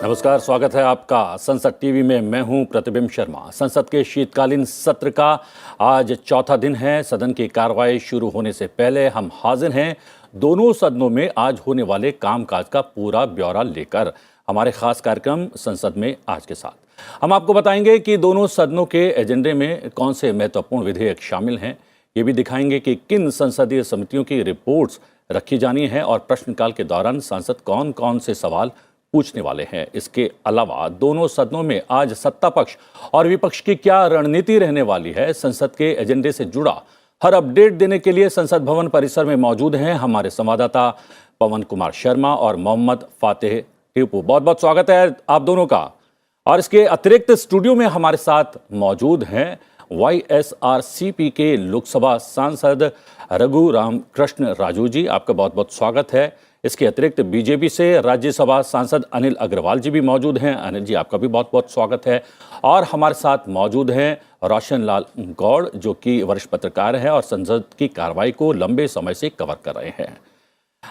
नमस्कार, स्वागत है आपका संसद टीवी में। मैं हूं प्रतिबिंब शर्मा। संसद के शीतकालीन सत्र का आज चौथा दिन है। सदन की कार्रवाई शुरू होने से पहले हम हाजिर हैं दोनों सदनों में आज होने वाले कामकाज का पूरा ब्यौरा लेकर। हमारे खास कार्यक्रम संसद में आज के साथ हम आपको बताएंगे कि दोनों सदनों के एजेंडे में कौन से महत्वपूर्ण विधेयक शामिल हैं। ये भी दिखाएंगे कि किन संसदीय समितियों की रिपोर्ट्स रखी जानी है और प्रश्नकाल के दौरान सांसद कौन कौन से सवाल पूछने वाले हैं। इसके अलावा दोनों सदनों में आज सत्ता पक्ष और विपक्ष की क्या रणनीति रहने वाली है। संसद के एजेंडे से जुड़ा हर अपडेट देने के लिए संसद भवन परिसर में मौजूद हैं हमारे संवाददाता पवन कुमार शर्मा और मोहम्मद फातेह टीपू। बहुत बहुत स्वागत है आप दोनों का। और इसके अतिरिक्त स्टूडियो में हमारे साथ मौजूद हैं YSRCP के लोकसभा सांसद रघु राम कृष्ण राजू जी, आपका बहुत बहुत स्वागत है। इसके अतिरिक्त बीजेपी से राज्यसभा सांसद अनिल अग्रवाल जी भी मौजूद हैं। अनिल जी, आपका भी बहुत बहुत स्वागत है। और हमारे साथ मौजूद हैं रोशन लाल गौड़, जो कि वरिष्ठ पत्रकार हैं और संसद की कार्रवाई को लंबे समय से कवर कर रहे हैं।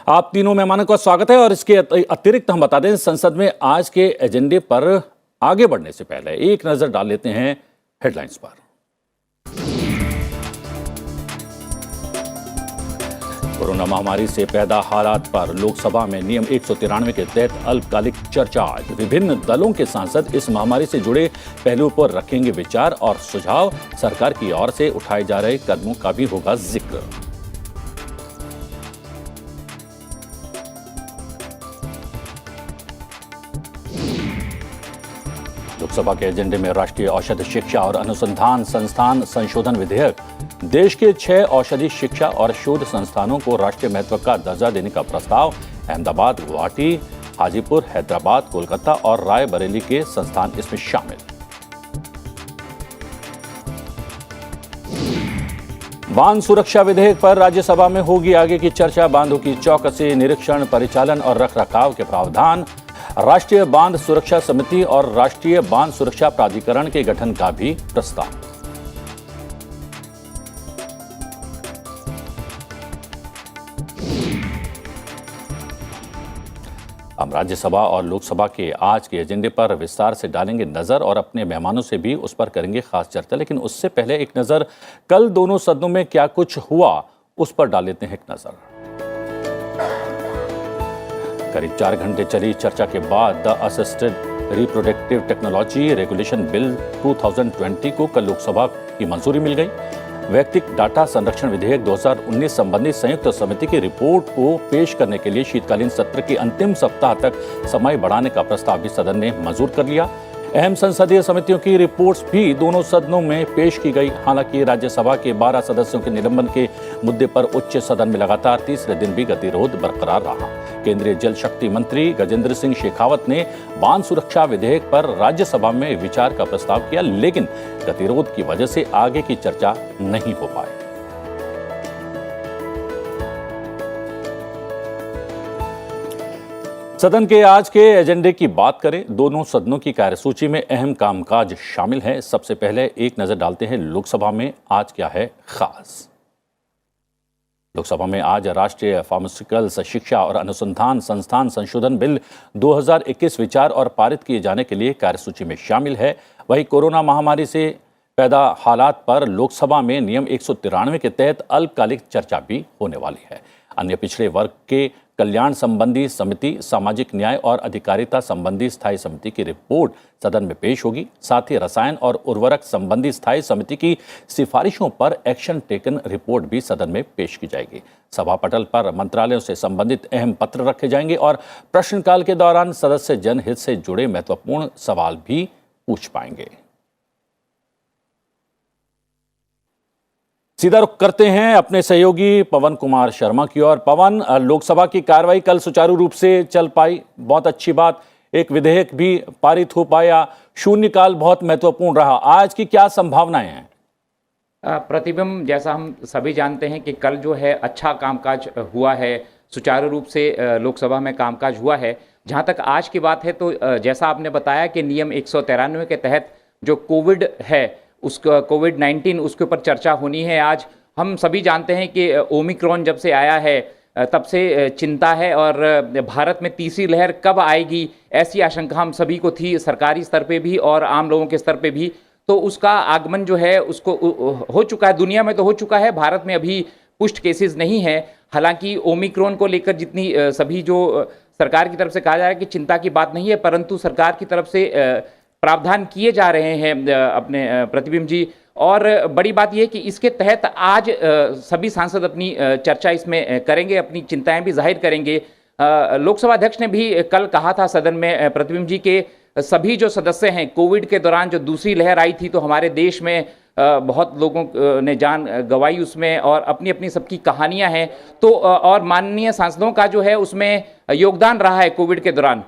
आप तीनों मेहमानों का स्वागत है। और इसके अतिरिक्त हम बता दें, संसद में आज के एजेंडे पर आगे बढ़ने से पहले एक नजर डाल लेते हैं हेडलाइंस पर। कोरोना महामारी से पैदा हालात पर लोकसभा में नियम 193 के तहत अल्पकालिक चर्चा। विभिन्न दलों के सांसद इस महामारी से जुड़े पहलुओं पर रखेंगे विचार और सुझाव। सरकार की ओर से उठाए जा रहे कदमों का भी होगा जिक्र। लोकसभा के एजेंडे में राष्ट्रीय औषधि शिक्षा और अनुसंधान संस्थान संशोधन विधेयक। देश के 6 औषधि शिक्षा और शोध संस्थानों को राष्ट्रीय महत्व का दर्जा देने का प्रस्ताव। अहमदाबाद, गुवाहाटी, हाजीपुर, हैदराबाद, कोलकाता और रायबरेली के संस्थान इसमें शामिल। बांध सुरक्षा विधेयक पर राज्यसभा में होगी आगे की चर्चा। बांधों की चौकसी, निरीक्षण, परिचालन और रखरखाव के प्रावधान। राष्ट्रीय बांध सुरक्षा समिति और राष्ट्रीय बांध सुरक्षा प्राधिकरण के गठन का भी प्रस्ताव। हम राज्यसभा और लोकसभा के आज के एजेंडे पर विस्तार से डालेंगे नजर और अपने मेहमानों से भी उस पर करेंगे खास चर्चा। लेकिन उससे पहले एक नजर कल दोनों सदनों में क्या कुछ हुआ उस पर डाल लेते हैं एक नजर। करीब 4 घंटे चली चर्चा के बाद the assisted reproductive technology regulation bill 2020 को कल लोकसभा की मंजूरी मिल गई। वैयक्तिक डाटा संरक्षण विधेयक 2019 संबंधी संयुक्त समिति की रिपोर्ट को पेश करने के लिए शीतकालीन सत्र के अंतिम सप्ताह तक समय बढ़ाने का प्रस्ताव भी सदन ने मंजूर कर लिया। अहम संसदीय समितियों की रिपोर्ट्स भी दोनों सदनों में पेश की गई। हालांकि राज्यसभा के 12 सदस्यों के निलंबन के मुद्दे पर उच्च सदन में लगातार तीसरे दिन भी गतिरोध बरकरार रहा। केंद्रीय जल शक्ति मंत्री गजेंद्र सिंह शेखावत ने बांध सुरक्षा विधेयक पर राज्यसभा में विचार का प्रस्ताव किया, लेकिन गतिरोध की वजह से आगे की चर्चा नहीं हो पाई। सदन के आज के एजेंडे की बात करें, दोनों सदनों की कार्यसूची में अहम कामकाज शामिल है। सबसे पहले एक नजर डालते हैं लोकसभा में आज क्या है खास। लोकसभा में आज राष्ट्रीय फार्मास्यूटिकल्स शिक्षा और अनुसंधान संस्थान संशोधन बिल 2021 विचार और पारित किए जाने के लिए कार्यसूची में शामिल है। वहीं कोरोना महामारी से पैदा हालात पर लोकसभा में नियम 193 के तहत अल्पकालिक चर्चा भी होने वाली है। अन्य पिछड़े वर्ग के कल्याण संबंधी समिति, सामाजिक न्याय और अधिकारिता संबंधी स्थायी समिति की रिपोर्ट सदन में पेश होगी। साथ ही रसायन और उर्वरक संबंधी स्थायी समिति की सिफारिशों पर एक्शन टेकन रिपोर्ट भी सदन में पेश की जाएगी। सभा पटल पर मंत्रालयों से संबंधित अहम पत्र रखे जाएंगे और प्रश्नकाल के दौरान सदस्य जनहित से जुड़े महत्वपूर्ण सवाल भी पूछ पाएंगे। सीधा रुख करते हैं अपने सहयोगी पवन कुमार शर्मा की ओर। पवन, लोकसभा की कार्रवाई कल सुचारू रूप से चल पाई, बहुत अच्छी बात। एक विधेयक भी पारित हो पाया, शून्यकाल बहुत महत्वपूर्ण रहा। आज की क्या संभावनाएं हैं? प्रतिबिंब, जैसा हम सभी जानते हैं कि कल जो है अच्छा कामकाज हुआ है, सुचारू रूप से लोकसभा में कामकाज हुआ है। जहां तक आज की बात है तो जैसा आपने बताया कि नियम 193 के तहत जो कोविड है, उसका कोविड-19 उसके ऊपर चर्चा होनी है। आज हम सभी जानते हैं कि ओमिक्रॉन जब से आया है तब से चिंता है और भारत में तीसरी लहर कब आएगी ऐसी आशंका हम सभी को थी, सरकारी स्तर पे भी और आम लोगों के स्तर पे भी। तो उसका आगमन जो है उसको हो चुका है, दुनिया में तो हो चुका है, भारत में अभी पुष्ट केसेस नहीं है। हालांकि ओमिक्रॉन को लेकर जितनी सभी जो सरकार की तरफ से कहा जा रहा है कि चिंता की बात नहीं है, परंतु सरकार की तरफ से प्रावधान किए जा रहे हैं अपने प्रतिबिंब जी। और बड़ी बात यह है कि इसके तहत आज सभी सांसद अपनी चर्चा इसमें करेंगे, अपनी चिंताएं भी जाहिर करेंगे। लोकसभा अध्यक्ष ने भी कल कहा था सदन में प्रतिबिंब जी के सभी जो सदस्य हैं, कोविड के दौरान जो दूसरी लहर आई थी तो हमारे देश में बहुत लोगों ने जान गंवाई उसमें, और अपनी अपनी सबकी कहानियां हैं। तो और माननीय सांसदों का जो है उसमें योगदान रहा है कोविड के दौरान।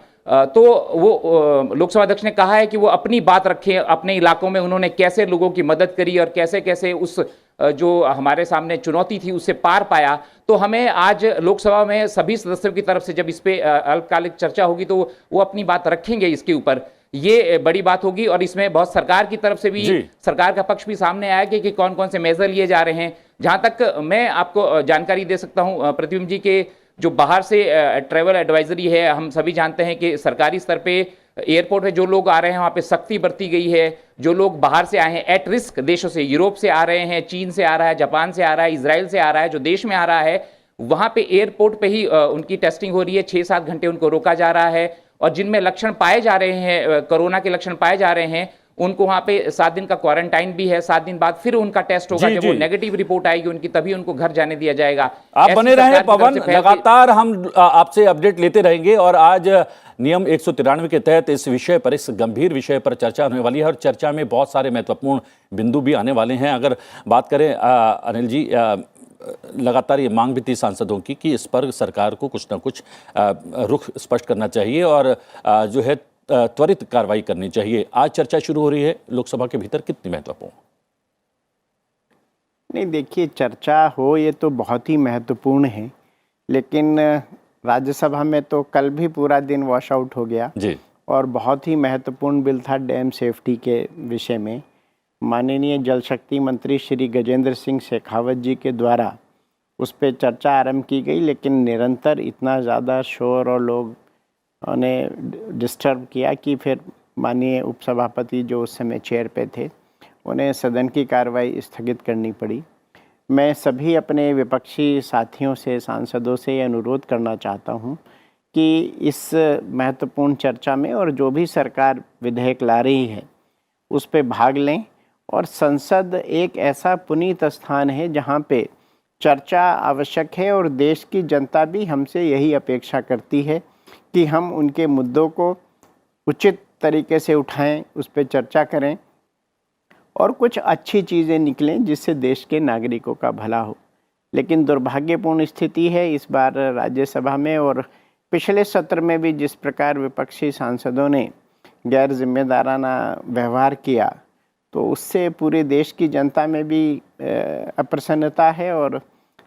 तो वो लोकसभा अध्यक्ष ने कहा है कि वो अपनी बात रखें, अपने इलाकों में उन्होंने कैसे लोगों की मदद करी और कैसे कैसे उस जो हमारे सामने चुनौती थी उससे पार पाया। तो हमें आज लोकसभा में सभी सदस्यों की तरफ से जब इस पे अल्पकालिक चर्चा होगी तो वो अपनी बात रखेंगे इसके ऊपर, ये बड़ी बात होगी। और इसमें बहुत सरकार की तरफ से भी, सरकार का पक्ष भी सामने आया कि कौन कौन से मेजर लिए जा रहे हैं। जहां तक मैं आपको जानकारी दे सकता हूं प्रतिबिंब जी के जो बाहर से ट्रैवल एडवाइजरी है, हम सभी जानते हैं कि सरकारी स्तर पे एयरपोर्ट पे जो लोग आ रहे हैं वहां पे सख्ती बरती गई है। जो लोग बाहर से आए हैं एट रिस्क देशों से, यूरोप से आ रहे हैं, चीन से आ रहा है, जापान से आ रहा है, इजराइल से आ रहा है, जो देश में आ रहा है वहां पे एयरपोर्ट पे ही उनकी टेस्टिंग हो रही है। 6-7 घंटे उनको रोका जा रहा है और जिनमें लक्षण पाए जा रहे हैं, कोरोना के लक्षण पाए जा रहे हैं, उनको वहां पे 7 दिन का क्वारंटाइन भी है। 7 दिन बाद फिर उनका टेस्ट होगा, जब वो नेगेटिव रिपोर्ट आएगी उनकी तभी उनको घर जाने दिया जाएगा। आप बने रहे पवन, लगातार हम आपसे अपडेट लेते रहेंगे। और आज नियम 193 के तहत इस विषय पर, इस गंभीर विषय पर चर्चा होने वाली है और चर्चा में बहुत सारे महत्वपूर्ण बिंदु भी आने वाले हैं। अगर बात करें अनिल जी, लगातार ये मांग भी थी सांसदों की कि इस पर सरकार को कुछ ना कुछ रुख स्पष्ट करना चाहिए और जो है त्वरित कार्रवाई करनी चाहिए। आज चर्चा शुरू हो रही है लोकसभा के भीतर, कितनी महत्वपूर्ण? नहीं, देखिए, चर्चा हो ये तो बहुत ही महत्वपूर्ण है, लेकिन राज्यसभा में तो कल भी पूरा दिन वॉश आउट हो गया जी। और बहुत ही महत्वपूर्ण बिल था डैम सेफ्टी के विषय में। माननीय जल शक्ति मंत्री श्री गजेंद्र सिंह शेखावत जी के द्वारा उस पर चर्चा आरंभ की गई, लेकिन निरंतर इतना ज़्यादा शोर और लोग ने डिस्टर्ब किया कि फिर माननीय उपसभापति जो उस समय चेयर पे थे उन्हें सदन की कार्रवाई स्थगित करनी पड़ी। मैं सभी अपने विपक्षी साथियों से, सांसदों से अनुरोध करना चाहता हूं कि इस महत्वपूर्ण चर्चा में और जो भी सरकार विधेयक ला रही है उस पे भाग लें। और संसद एक ऐसा पुनीत स्थान है जहां पे चर्चा आवश्यक है और देश की जनता भी हमसे यही अपेक्षा करती है कि हम उनके मुद्दों को उचित तरीके से उठाएं, उस पर चर्चा करें और कुछ अच्छी चीज़ें निकलें जिससे देश के नागरिकों का भला हो। लेकिन दुर्भाग्यपूर्ण स्थिति है इस बार राज्यसभा में और पिछले सत्र में भी जिस प्रकार विपक्षी सांसदों ने गैर जिम्मेदाराना व्यवहार किया, तो उससे पूरे देश की जनता में भी अप्रसन्नता है और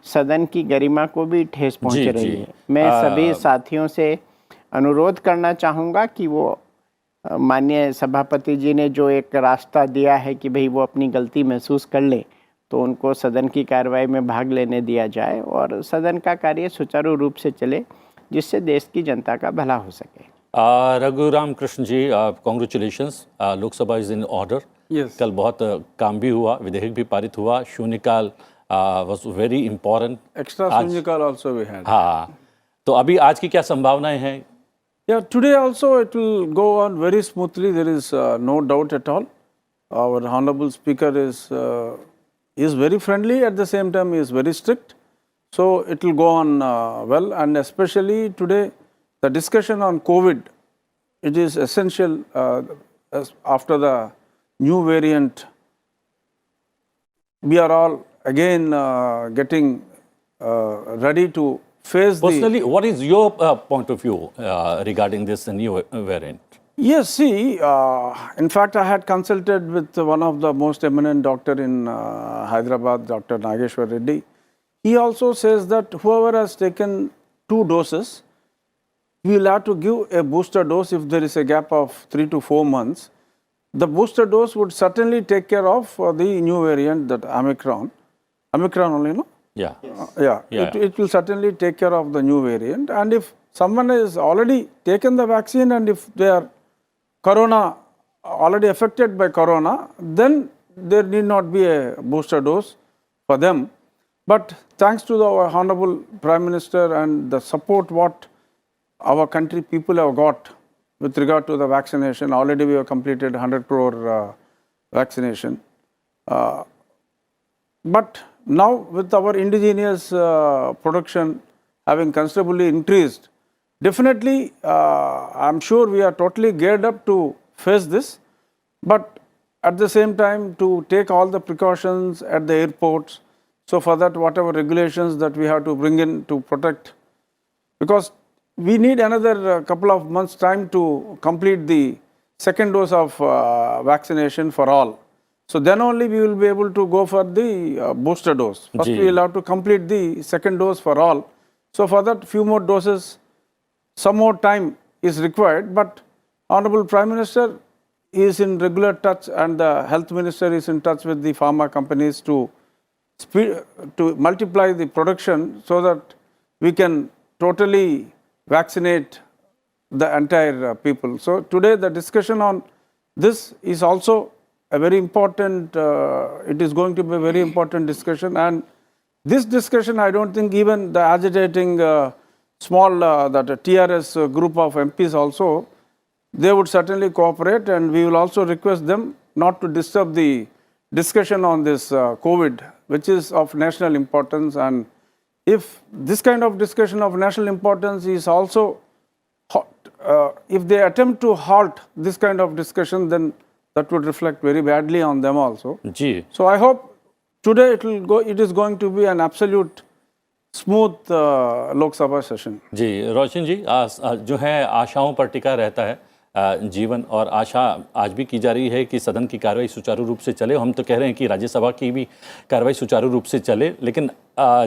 सदन की गरिमा को भी ठेस पहुंच रही है। मैं सभी साथियों से अनुरोध करना चाहूँगा कि वो माननीय सभापति जी ने जो एक रास्ता दिया है कि भाई वो अपनी गलती महसूस कर ले, तो उनको सदन की कार्रवाई में भाग लेने दिया जाए और सदन का कार्य सुचारू रूप से चले जिससे देश की जनता का भला हो सके। Raghuram Krishna ji, congratulations, Lok Sabha is in order. कल बहुत काम भी हुआ, विधेयक भी पारित हुआ, शून्यकाल वाज वेरी इंपॉर्टेंट, एक्स्ट्रा शून्यकाल आल्सो वी हैड। हाँ, तो अभी आज की क्या संभावनाएं हैं? Yeah, today also it will go on very smoothly. There is no doubt at all. Our honorable speaker is very friendly, at the same time he is very strict. So it will go on well, and especially today the discussion on COVID, it is essential after the new variant. We are all again getting ready to face Personally, what is your point of view regarding this new variant? Yes, see, in fact, I had consulted with one of the most eminent doctor in Hyderabad, Dr. Nageshwar Reddy. He also says that whoever has taken 2 doses, we will have to give a booster dose if there is a gap of 3 to 4 months. The booster dose would certainly take care of the new variant, that Omicron only, no? Yeah. It will certainly take care of the new variant. And if someone has already taken the vaccine and if they are already affected by corona, then there need not be a booster dose for them. But thanks to our Honorable Prime Minister and the support what our country people have got with regard to the vaccination, already we have completed 100 crore vaccination. But now with our indigenous production having considerably increased, definitely I'm sure we are totally geared up to face this, but at the same time to take all the precautions at the airports. So for that, whatever regulations that we have to bring in to protect, because we need another couple of months time to complete the second dose of vaccination for all. So then only we will be able to go for the booster dose. First we will have to complete the second dose for all. So for that, few more doses, some more time is required. But Honorable Prime Minister is in regular touch and the Health Minister is in touch with the pharma companies to multiply the production so that we can totally vaccinate the entire people. So today the discussion on this is also a very important, it is going to be a very important discussion, and this discussion I don't think even the agitating small that TRS group of MPs also, they would certainly cooperate, and we will also request them not to disturb the discussion on this COVID, which is of national importance. And if this kind of discussion of national importance is also, if they attempt to halt this kind of discussion, then that would reflect very badly on them also. Ji. So I hope today it is going to be an absolute smooth Lok Sabha session. जी, रोशन जी, जो है आशाओं पर टिका रहता है जीवन, और आशा आज भी की जा रही है कि सदन की कार्रवाई सुचारू रूप से चले। हम तो कह रहे हैं कि राज्यसभा की भी कार्रवाई सुचारू रूप से चले, लेकिन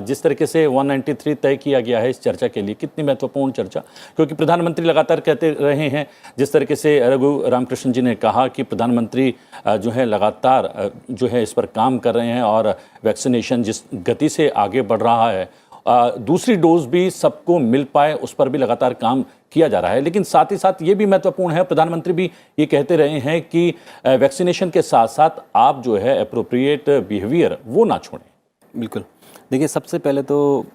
जिस तरीके से 193 तय किया गया है इस चर्चा के लिए, कितनी महत्वपूर्ण चर्चा, क्योंकि प्रधानमंत्री लगातार कहते रहे हैं, जिस तरीके से रघु रामकृष्ण जी ने कहा कि प्रधानमंत्री जो है लगातार जो है इस पर काम कर रहे हैं और वैक्सीनेशन जिस गति से आगे बढ़ रहा है, दूसरी डोज भी सबको मिल पाए उस पर भी लगातार काम किया जा रहा है। लेकिन साथ ही साथ ये भी महत्वपूर्ण है, प्रधानमंत्री भी ये कहते रहे हैं कि वैक्सीनेशन के साथ साथ आप जो है एप्रोप्रिएट बिहेवियर वो ना छोड़ें। बिल्कुल, देखिए सबसे पहले तो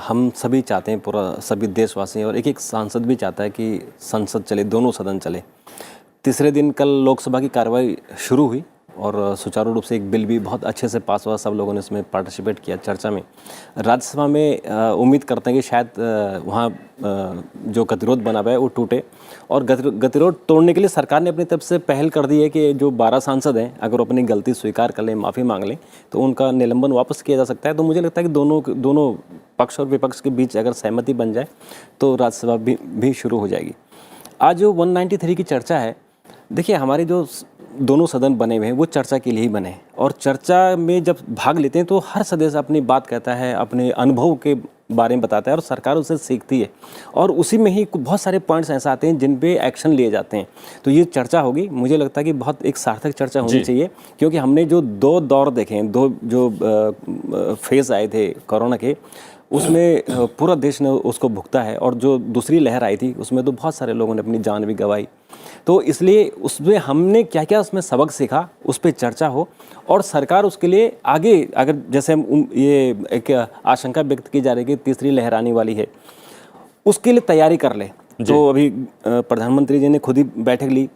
हम सभी चाहते हैं, पूरा सभी देशवासी और एक एक सांसद भी चाहता है कि संसद चले, दोनों सदन चले। तीसरे दिन कल लोकसभा की कार्रवाई शुरू हुई और सुचारू रूप से एक बिल भी बहुत अच्छे से पास हुआ, सब लोगों ने इसमें पार्टिसिपेट किया चर्चा में। राज्यसभा में उम्मीद करते हैं कि शायद वहाँ जो गतिरोध बना हुआ है वो टूटे, और गतिरोध तोड़ने के लिए सरकार ने अपनी तरफ से पहल कर दी है कि जो 12 सांसद हैं अगर अपनी गलती स्वीकार कर लें, माफ़ी मांग लें, तो उनका निलंबन वापस किया जा सकता है। तो मुझे लगता है कि दोनों पक्ष और विपक्ष के बीच अगर सहमति बन जाए तो राज्यसभा भी शुरू हो जाएगी। आज जो 193 की चर्चा है, देखिए हमारे जो दोनों सदन बने हुए हैं वो चर्चा के लिए ही बने, और चर्चा में जब भाग लेते हैं तो हर सदस्य अपनी बात कहता है, अपने अनुभव के बारे में बताता है और सरकार उससे सीखती है, और उसी में ही बहुत सारे पॉइंट्स ऐसे आते हैं जिन पे एक्शन लिए जाते हैं। तो ये चर्चा होगी, मुझे लगता है कि बहुत एक सार्थक चर्चा होनी चाहिए, क्योंकि हमने जो 2 दौर देखे हैं, 2 जो फेज़ आए थे कोरोना के, उसमें पूरा देश ने उसको भुगता है, और जो दूसरी लहर आई थी उसमें तो बहुत सारे लोगों ने अपनी जान भी गंवाई। तो इसलिए उसमें हमने क्या क्या उसमें सबक सीखा, उस पर चर्चा हो, और सरकार उसके लिए आगे, अगर जैसे हम ये एक आशंका व्यक्त की जा रही है कि तीसरी लहर आने वाली है, उसके लिए तैयारी कर ले। तो अभी प्रधानमंत्री जी ने खुद ही बैठक ली,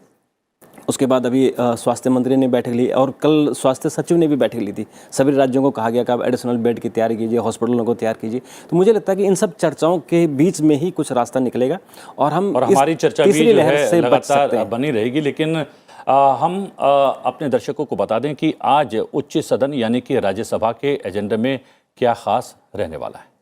उसके बाद अभी स्वास्थ्य मंत्री ने बैठक ली, और कल स्वास्थ्य सचिव ने भी बैठक ली थी। सभी राज्यों को कहा गया कि आप एडिशनल बेड की तैयारी कीजिए, हॉस्पिटलों को तैयार कीजिए। तो मुझे लगता है कि इन सब चर्चाओं के बीच में ही कुछ रास्ता निकलेगा, और हमारी चर्चा भी जो है लगातार बनी रहेगी। लेकिन हम अपने दर्शकों को बता दें कि आज उच्च सदन यानी कि राज्यसभा के एजेंडे में क्या खास रहने वाला है।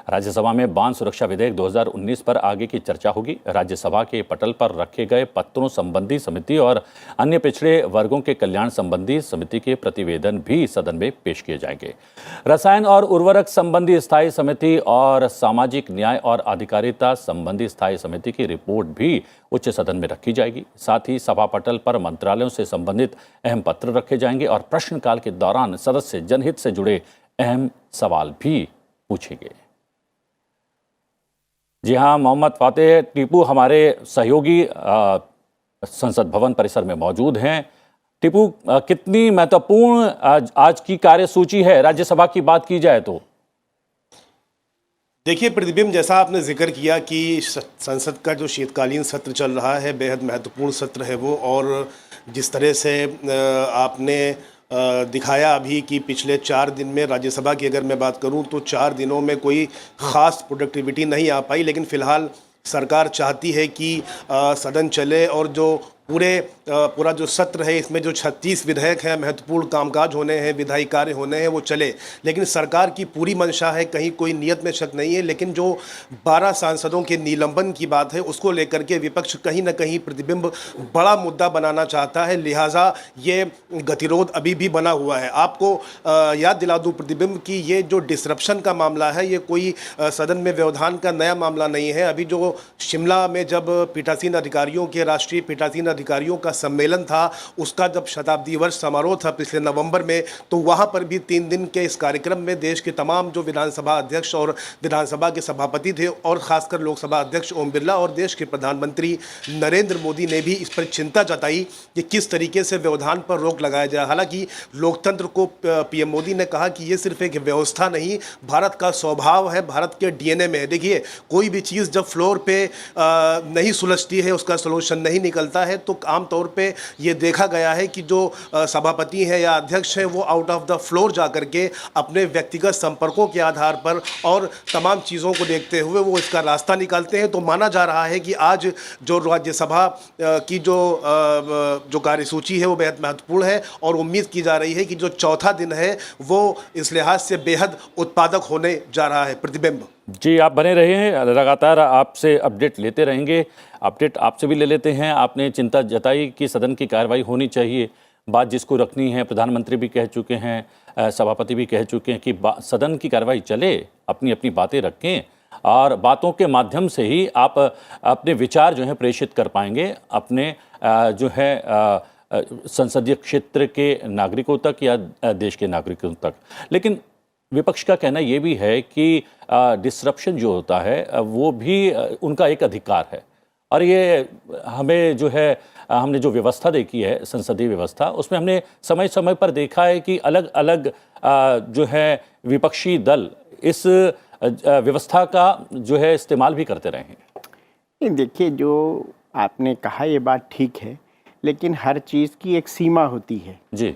राज्यसभा में बांध सुरक्षा विधेयक 2019 पर आगे की चर्चा होगी। राज्यसभा के पटल पर रखे गए पत्रों संबंधी समिति और अन्य पिछड़े वर्गों के कल्याण संबंधी समिति के प्रतिवेदन भी सदन में पेश किए जाएंगे। रसायन और उर्वरक संबंधी स्थायी समिति और सामाजिक न्याय और अधिकारिता संबंधी स्थायी समिति की रिपोर्ट भी उच्च सदन में रखी जाएगी। साथ ही सभा पटल पर मंत्रालयों से संबंधित अहम पत्र रखे जाएंगे और प्रश्नकाल के दौरान सदस्य जनहित से जुड़े अहम सवाल भी पूछेंगे। जी हाँ, मोहम्मद फातेह टीपू हमारे सहयोगी संसद भवन परिसर में मौजूद हैं। टीपू, कितनी महत्वपूर्ण आज की कार्यसूची है राज्यसभा की बात की जाए तो? देखिए प्रतिबिंब, जैसा आपने जिक्र किया कि संसद का जो शीतकालीन सत्र चल रहा है बेहद महत्वपूर्ण सत्र है वो, और जिस तरह से आपने दिखाया अभी कि पिछले 4 दिन में राज्यसभा की अगर मैं बात करूं तो 4 दिनों में कोई ख़ास प्रोडक्टिविटी नहीं आ पाई, लेकिन फ़िलहाल सरकार चाहती है कि सदन चले और जो पूरा जो सत्र है इसमें जो 36 विधेयक हैं, महत्वपूर्ण कामकाज होने हैं, विधायी कार्य होने हैं, वो चले। लेकिन सरकार की पूरी मंशा है, कहीं कोई नियत में शक नहीं है, लेकिन जो 12 सांसदों के निलंबन की बात है उसको लेकर के विपक्ष कहीं ना कहीं प्रतिबिंब बड़ा मुद्दा बनाना चाहता है, लिहाजा ये गतिरोध अभी भी बना हुआ है। आपको याद दिला दूँ प्रतिबिंब कि ये जो डिसरप्शन का मामला है ये कोई सदन में व्यवधान का नया मामला नहीं है। अभी जो शिमला में जब पीठासीन अधिकारियों के राष्ट्रीय पीठासीन अधिकारियों का सम्मेलन था, उसका जब शताब्दी वर्ष समारोह था पिछले नवंबर में, तो वहां पर भी 3 दिन के इस कार्यक्रम में देश के तमाम जो विधानसभा अध्यक्ष और विधानसभा के सभापति थे और खासकर लोकसभा अध्यक्ष ओम बिरला और देश के प्रधानमंत्री नरेंद्र मोदी ने भी इस पर चिंता जताई कि किस तरीके से व्यवधान पर रोक लगाया जाए। हालांकि लोकतंत्र को पीएम मोदी ने कहा कि ये सिर्फ एक व्यवस्था नहीं, भारत का स्वभाव है, भारत के डीएनए में है। देखिए, कोई भी चीज़ जब फ्लोर पे नहीं सुलझती है, उसका सोल्यूशन नहीं निकलता है, तो आमतौर पे ये देखा गया है कि जो सभापति हैं या अध्यक्ष हैं वो आउट ऑफ द फ्लोर जा करके अपने व्यक्तिगत संपर्कों के आधार पर और तमाम चीज़ों को देखते हुए वो इसका रास्ता निकालते हैं। तो माना जा रहा है कि आज जो राज्यसभा की जो कार्यसूची है वो बेहद महत्वपूर्ण है और उम्मीद की जा रही है कि जो चौथा दिन है वो इस लिहाज से बेहद उत्पादक होने जा रहा है। प्रतिबिंब जी, आप बने रहिए, लगातार आपसे अपडेट लेते रहेंगे। अपडेट आपसे भी ले लेते हैं। आपने चिंता जताई कि सदन की कार्रवाई होनी चाहिए, बात जिसको रखनी है, प्रधानमंत्री भी कह चुके हैं, सभापति भी कह चुके हैं कि सदन की कार्रवाई चले, अपनी अपनी बातें रखें और बातों के माध्यम से ही आप अपने विचार जो हैं प्रेषित कर पाएंगे अपने जो है संसदीय क्षेत्र के नागरिकों तक या देश के नागरिकों तक। लेकिन विपक्ष का कहना ये भी है कि डिसरप्शन जो होता है वो भी उनका एक अधिकार है और ये हमें जो है हमने जो व्यवस्था देखी है संसदीय व्यवस्था उसमें हमने समय समय पर देखा है कि अलग अलग जो है विपक्षी दल इस व्यवस्था का जो है इस्तेमाल भी करते रहे हैं। देखिए, जो आपने कहा ये बात ठीक है, लेकिन हर चीज़ की एक सीमा होती है। जी,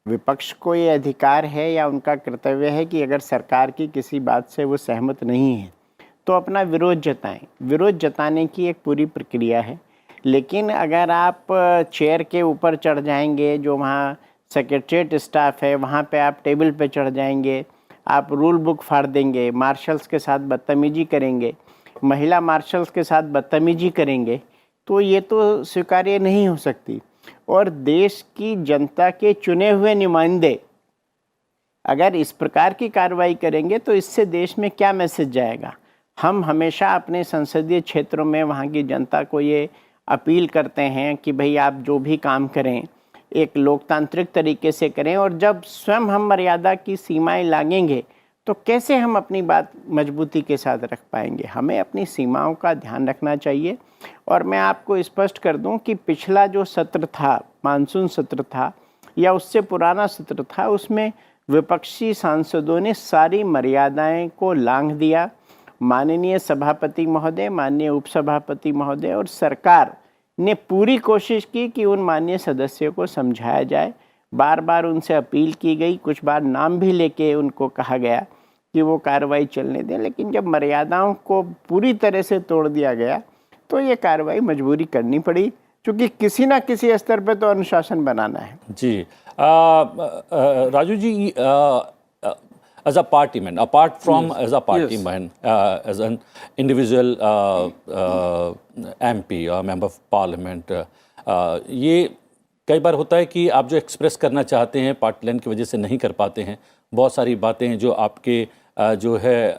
विपक्ष को ये अधिकार है या उनका कर्तव्य है कि अगर सरकार की किसी बात से वो सहमत नहीं है तो अपना विरोध जताएं। विरोध जताने की एक पूरी प्रक्रिया है, लेकिन अगर आप चेयर के ऊपर चढ़ जाएंगे, जो वहाँ सेक्रेटरीट स्टाफ है वहाँ पे आप टेबल पे चढ़ जाएंगे, आप रूल बुक फाड़ देंगे, मार्शल्स के साथ बदतमीजी करेंगे, महिला मार्शल्स के साथ बदतमीजी करेंगे, तो ये तो स्वीकार्य नहीं हो सकती। और देश की जनता के चुने हुए नुमाइंदे अगर इस प्रकार की कार्रवाई करेंगे तो इससे देश में क्या मैसेज जाएगा। हम हमेशा अपने संसदीय क्षेत्रों में वहाँ की जनता को ये अपील करते हैं कि भाई आप जो भी काम करें एक लोकतांत्रिक तरीके से करें, और जब स्वयं हम मर्यादा की सीमाएं लागेंगे तो कैसे हम अपनी बात मजबूती के साथ रख पाएंगे। हमें अपनी सीमाओं का ध्यान रखना चाहिए। और मैं आपको स्पष्ट कर दूं कि पिछला जो सत्र था, मानसून सत्र था या उससे पुराना सत्र था, उसमें विपक्षी सांसदों ने सारी मर्यादाएं को लांघ दिया। माननीय सभापति महोदय, माननीय उपसभापति महोदय और सरकार ने पूरी कोशिश की कि उन माननीय सदस्यों को समझाया जाए। बार बार उनसे अपील की गई, कुछ बार नाम भी लेके उनको कहा गया कि वो कार्रवाई चलने दें, लेकिन जब मर्यादाओं को पूरी तरह से तोड़ दिया गया तो ये कार्रवाई मजबूरी करनी पड़ी, क्योंकि किसी ना किसी स्तर पर तो अनुशासन बनाना है। जी, Raju ji, as a party man, apart from as a party man, as an individual MP or member of parliament, ये कई बार होता है कि आप जो एक्सप्रेस करना चाहते हैं पार्टी लाइन की वजह से नहीं कर पाते हैं। बहुत सारी बातें हैं जो आपके जो है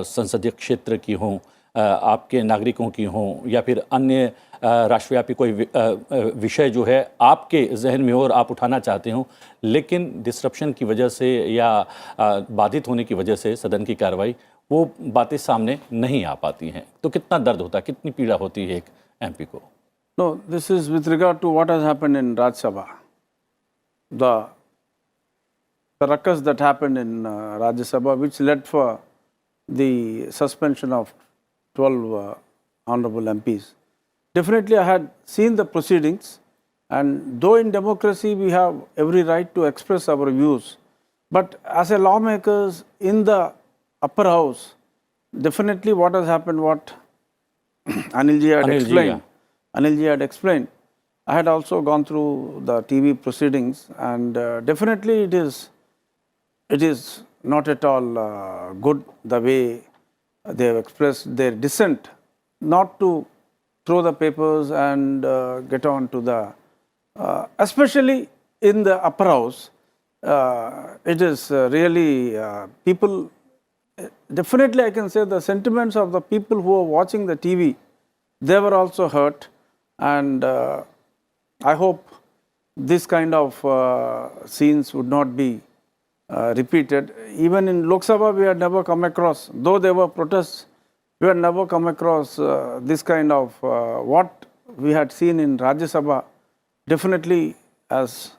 संसदीय क्षेत्र की हों, आपके नागरिकों की हों, या फिर अन्य राष्ट्रव्यापी कोई विषय जो है आपके जहन में हो और आप उठाना चाहते हो, लेकिन डिस्ट्रप्शन की वजह से या बाधित होने की वजह से सदन की कार्रवाई वो बातें सामने नहीं आ पाती हैं, तो कितना दर्द होता है, कितनी पीड़ा होती है एक MP को? No, this is with regard to what has happened in Rajya Sabha. The ruckus that happened in Rajya Sabha, which led for the suspension of 12 honorable MPs. Definitely, I had seen the proceedings, and though in democracy we have every right to express our views, but as a lawmakers in the upper house, definitely what has happened, what Anilji had explained. Anilji had explained. I had also gone through the TV proceedings, and definitely it is not at all good the way they have expressed their dissent, not to throw the papers and get on to the, especially in the upper house. It is really people, definitely I can say the sentiments of the people who are watching the TV, they were also hurt. And I hope this kind of scenes would not be repeated. Even in Lok Sabha, we had never come across, though there were protests, we had never come across this kind of what we had seen in Rajya Sabha. Definitely, as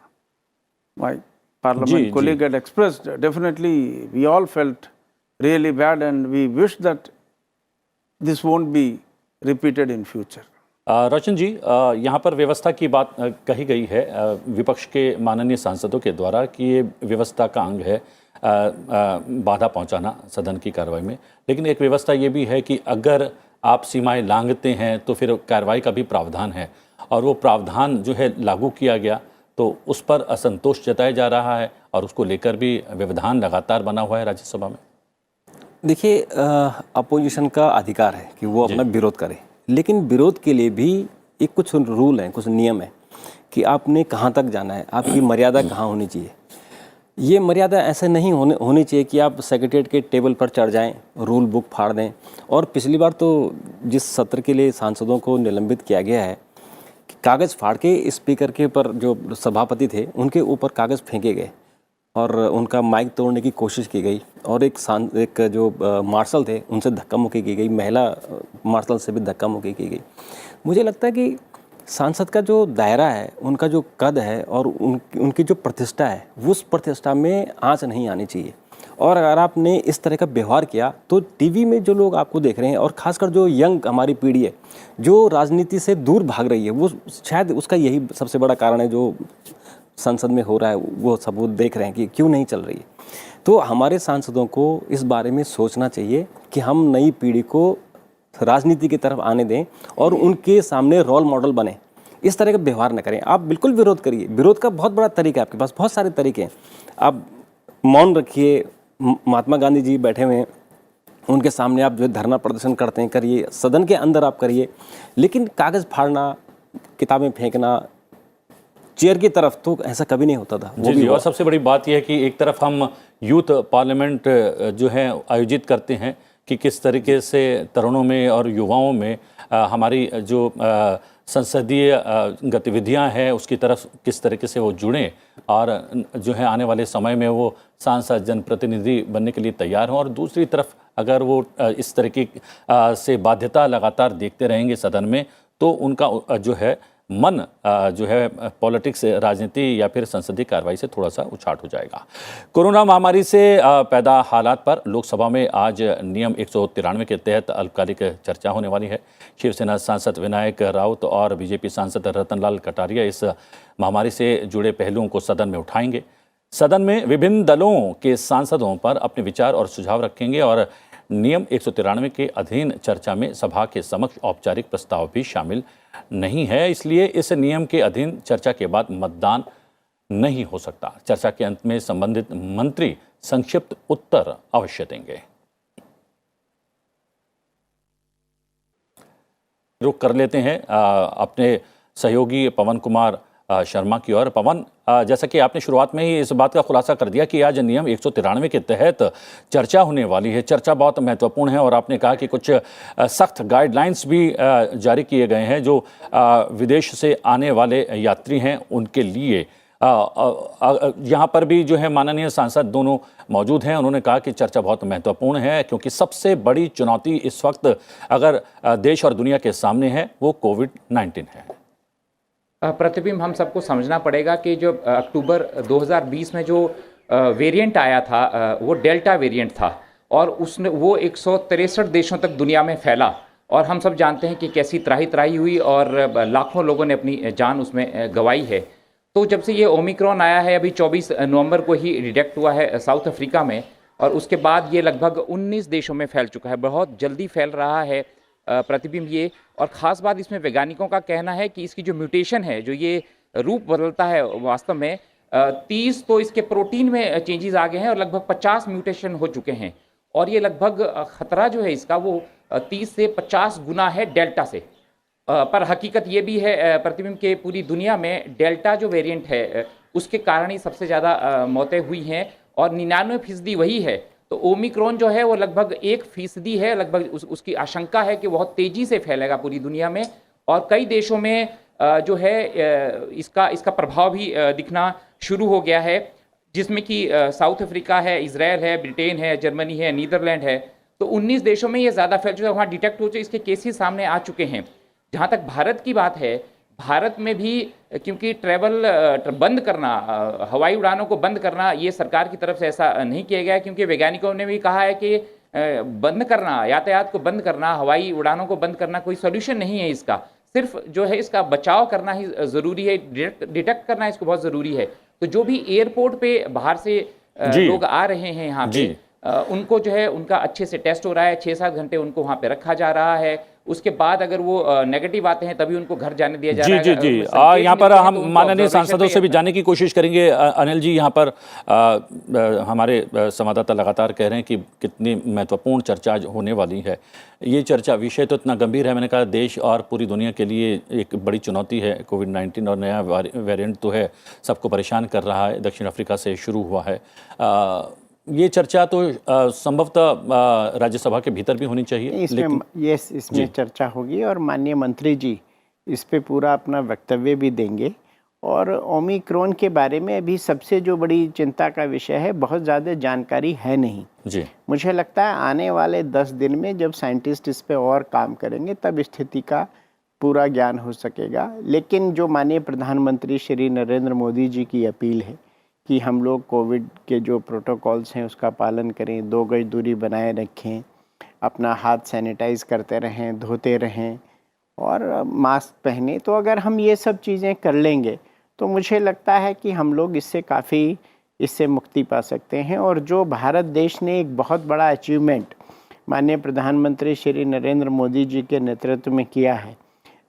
my parliament colleague had expressed, definitely we all felt really bad, and we wish that this won't be repeated in future. रोशन जी, यहाँ पर व्यवस्था की बात कही गई है विपक्ष के माननीय सांसदों के द्वारा कि ये व्यवस्था का अंग है बाधा पहुँचाना सदन की कार्रवाई में, लेकिन एक व्यवस्था ये भी है कि अगर आप सीमाएं लांघते हैं तो फिर कार्रवाई का भी प्रावधान है, और वो प्रावधान जो है लागू किया गया तो उस पर असंतोष जताया जा रहा है और उसको लेकर भी व्यवधान लगातार बना हुआ है राज्यसभा में। देखिए, अपोजिशन का अधिकार है कि वो अपना विरोध करे, लेकिन विरोध के लिए भी एक कुछ रूल हैं, कुछ नियम है कि आपने कहाँ तक जाना है, आपकी मर्यादा कहाँ होनी चाहिए। ये मर्यादा ऐसे नहीं होनी चाहिए कि आप सेक्रेटरीट के टेबल पर चढ़ जाएं, रूल बुक फाड़ दें। और पिछली बार तो जिस सत्र के लिए सांसदों को निलंबित किया गया है, कागज़ फाड़ के स्पीकर के पर जो सभापति थे उनके ऊपर कागज़ फेंके गए और उनका माइक तोड़ने की कोशिश की गई, और एक जो मार्शल थे उनसे धक्का मुक्की की गई, महिला मार्शल से भी धक्का मुक्की की गई। मुझे लगता है कि सांसद का जो दायरा है, उनका जो कद है और उनकी जो प्रतिष्ठा है, उस प्रतिष्ठा में आंच नहीं आनी चाहिए। और अगर आपने इस तरह का व्यवहार किया तो टीवी में जो लोग आपको देख रहे हैं, और ख़ासकर जो यंग हमारी पीढ़ी है जो राजनीति से दूर भाग रही है, वो शायद उसका यही सबसे बड़ा कारण है जो संसद में हो रहा है। वो सब वो देख रहे हैं कि क्यों नहीं चल रही है। तो हमारे सांसदों को इस बारे में सोचना चाहिए कि हम नई पीढ़ी को राजनीति की तरफ आने दें और उनके सामने रोल मॉडल बने। इस तरह का व्यवहार न करें। आप बिल्कुल विरोध करिए, विरोध का बहुत बड़ा तरीका है, आपके पास बहुत सारे तरीके हैं। आप मौन रखिए, महात्मा गांधी जी बैठे हुए हैं, उनके सामने आप जो धरना प्रदर्शन करते हैं करिए, सदन के अंदर आप करिए, लेकिन कागज़ फाड़ना, किताबें फेंकना चेयर की तरफ तो ऐसा कभी नहीं होता था। जी, और सबसे बड़ी बात यह है कि एक तरफ हम यूथ पार्लियामेंट जो है आयोजित करते हैं कि किस तरीके से तरुणों में और युवाओं में हमारी जो संसदीय गतिविधियां हैं उसकी तरफ किस तरीके से वो जुड़ें और जो है आने वाले समय में वो सांसद जनप्रतिनिधि बनने के लिए तैयार हों। और दूसरी तरफ अगर वो इस तरीके से बाध्यता लगातार देखते रहेंगे सदन में तो उनका जो है मन जो है पॉलिटिक्स, राजनीति या फिर संसदीय कार्रवाई से थोड़ा सा उछाट हो जाएगा। कोरोना महामारी से पैदा हालात पर लोकसभा में आज नियम 193 के तहत अल्पकालिक चर्चा होने वाली है। शिवसेना सांसद विनायक राउत और बीजेपी सांसद रतनलाल कटारिया इस महामारी से जुड़े पहलुओं को सदन में उठाएंगे। सदन में विभिन्न दलों के सांसदों पर अपने विचार और सुझाव रखेंगे और नियम 193 के अधीन चर्चा में सभा के समक्ष औपचारिक प्रस्ताव भी शामिल नहीं है, इसलिए इस नियम के अधीन चर्चा के बाद मतदान नहीं हो सकता। चर्चा के अंत में संबंधित मंत्री संक्षिप्त उत्तर अवश्य देंगे। रुख कर लेते हैं अपने सहयोगी पवन कुमार शर्मा की ओर। पवन, जैसा कि आपने शुरुआत में ही इस बात का खुलासा कर दिया कि आज नियम 193 के तहत चर्चा होने वाली है। चर्चा बहुत महत्वपूर्ण है और आपने कहा कि कुछ सख्त गाइडलाइंस भी जारी किए गए हैं जो विदेश से आने वाले यात्री हैं उनके लिए। यहाँ पर भी जो है माननीय सांसद दोनों मौजूद हैं। उन्होंने कहा कि चर्चा बहुत महत्वपूर्ण है क्योंकि सबसे बड़ी चुनौती इस वक्त अगर देश और दुनिया के सामने है वो कोविड-19 है। प्रतिबिंब हम सबको समझना पड़ेगा कि जो अक्टूबर 2020 में जो वेरिएंट आया था वो डेल्टा वेरिएंट था और उसने वो 163 देशों तक दुनिया में फैला और हम सब जानते हैं कि कैसी त्राही त्राही हुई और लाखों लोगों ने अपनी जान उसमें गंवाई है। तो जब से ये ओमिक्रॉन आया है, अभी 24 नवंबर को ही डिटेक्ट हुआ है साउथ अफ्रीका में और उसके बाद ये लगभग 19 देशों में फैल चुका है। बहुत जल्दी फैल रहा है प्रतिबिंब ये। और ख़ास बात इसमें वैज्ञानिकों का कहना है कि इसकी जो म्यूटेशन है, जो ये रूप बदलता है, वास्तव में 30 तो इसके प्रोटीन में चेंजेस आ गए हैं और लगभग 50 म्यूटेशन हो चुके हैं और ये लगभग ख़तरा जो है इसका वो 30 से 50 गुना है डेल्टा से। पर हकीकत ये भी है प्रतिबिंब के पूरी दुनिया में डेल्टा जो वेरिएंट है उसके कारण ही सबसे ज़्यादा मौतें हुई हैं और 99% वही है। तो ओमिक्रॉन जो है वो लगभग 1% है, लगभग उसकी आशंका है कि बहुत तेज़ी से फैलेगा पूरी दुनिया में और कई देशों में जो है इसका प्रभाव भी दिखना शुरू हो गया है, जिसमें कि साउथ अफ्रीका है, इजराइल है, ब्रिटेन है, जर्मनी है, नीदरलैंड है। तो 19 देशों में ये ज़्यादा फैल चुका है, वहाँ डिटेक्ट हो चुके, इसके केसेस सामने आ चुके हैं। जहाँ तक भारत की बात है, भारत में भी क्योंकि ट्रैवल बंद करना, हवाई उड़ानों को बंद करना, ये सरकार की तरफ से ऐसा नहीं किया गया क्योंकि वैज्ञानिकों ने भी कहा है कि बंद करना, यातायात को बंद करना, हवाई उड़ानों को बंद करना कोई सोल्यूशन नहीं है इसका। सिर्फ जो है इसका बचाव करना ही ज़रूरी है, डिटेक्ट करना इसको बहुत ज़रूरी है। तो जो भी एयरपोर्ट पे बाहर से लोग आ रहे हैं यहाँ पे, उनको जो है उनका अच्छे से टेस्ट हो रहा है, 6-7 घंटे उनको वहाँ पे रखा जा रहा है। उसके बाद अगर वो नेगेटिव आते हैं तभी उनको घर जाने दिया जा रहा है। जी। यहाँ पर हम माननीय सांसदों से भी जानने की कोशिश करेंगे। अनिल जी, यहाँ पर हमारे संवाददाता लगातार कह रहे हैं कि कितनी महत्वपूर्ण चर्चा होने वाली है। ये चर्चा, विषय तो इतना गंभीर है, मैंने कहा देश और पूरी दुनिया के लिए एक बड़ी चुनौती है कोविड-19 और नया वेरिएंट तो है, सबको परेशान कर रहा है, दक्षिण अफ्रीका से शुरू हुआ है। ये चर्चा तो संभवतः राज्यसभा के भीतर भी होनी चाहिए। इसमें चर्चा होगी और माननीय मंत्री जी इस पे पूरा अपना वक्तव्य भी देंगे। और ओमिक्रॉन के बारे में अभी सबसे जो बड़ी चिंता का विषय है, बहुत ज़्यादा जानकारी है नहीं जी। मुझे लगता है आने वाले 10 दिन में जब साइंटिस्ट इस पे और काम करेंगे तब स्थिति का पूरा ज्ञान हो सकेगा। लेकिन जो माननीय प्रधानमंत्री श्री नरेंद्र मोदी जी की अपील है कि हम लोग कोविड के जो प्रोटोकॉल्स हैं उसका पालन करें, 2 गज दूरी बनाए रखें, अपना हाथ सैनिटाइज करते रहें, धोते रहें और मास्क पहने, तो अगर हम ये सब चीज़ें कर लेंगे तो मुझे लगता है कि हम लोग इससे मुक्ति पा सकते हैं। और जो भारत देश ने एक बहुत बड़ा अचीवमेंट माननीय प्रधानमंत्री श्री नरेंद्र मोदी जी के नेतृत्व में किया है,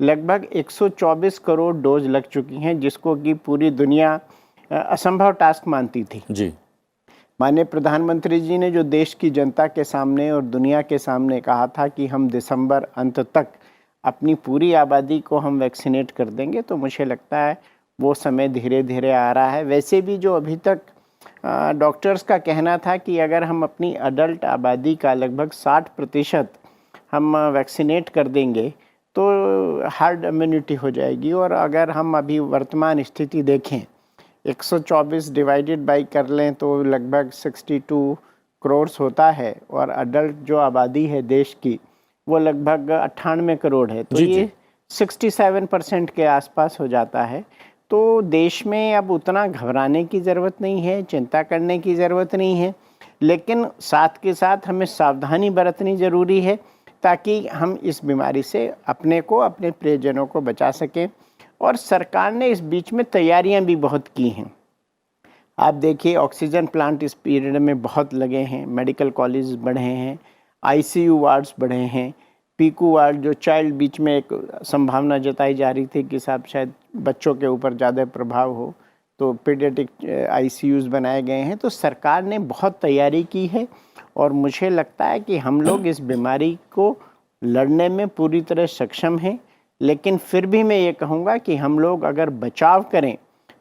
लगभग 124 करोड़ डोज लग चुकी हैं, जिसको कि पूरी दुनिया असंभव टास्क मानती थी। जी। माननीय प्रधानमंत्री जी ने जो देश की जनता के सामने और दुनिया के सामने कहा था कि हम दिसंबर अंत तक अपनी पूरी आबादी को हम वैक्सीनेट कर देंगे, तो मुझे लगता है वो समय धीरे धीरे आ रहा है। वैसे भी जो अभी तक डॉक्टर्स का कहना था कि अगर हम अपनी अडल्ट आबादी का लगभग 60% हम वैक्सीनेट कर देंगे तो हार्ड इम्यूनिटी हो जाएगी। और अगर हम अभी वर्तमान स्थिति देखें, 124 डिवाइडेड बाई कर लें तो लगभग 62 करोड़ होता है और अडल्ट जो आबादी है देश की वो लगभग 98 करोड़ है, तो ये 67% के आसपास हो जाता है। तो देश में अब उतना घबराने की ज़रूरत नहीं है, चिंता करने की ज़रूरत नहीं है, लेकिन साथ के साथ हमें सावधानी बरतनी ज़रूरी है ताकि हम इस बीमारी से अपने को, अपने प्रियजनों को बचा सकें। और सरकार ने इस बीच में तैयारियां भी बहुत की हैं। आप देखिए, ऑक्सीजन प्लांट इस पीरियड में बहुत लगे हैं, मेडिकल कॉलेज बढ़े हैं, आईसीयू वार्ड्स बढ़े हैं, पीकू वार्ड जो चाइल्ड, बीच में एक संभावना जताई जा रही थी कि साहब शायद बच्चों के ऊपर ज़्यादा प्रभाव हो, तो पीडियाट्रिक आईसीयूज बनाए गए हैं। तो सरकार ने बहुत तैयारी की है और मुझे लगता है कि हम लोग इस बीमारी को लड़ने में पूरी तरह सक्षम हैं। लेकिन फिर भी मैं ये कहूँगा कि हम लोग अगर बचाव करें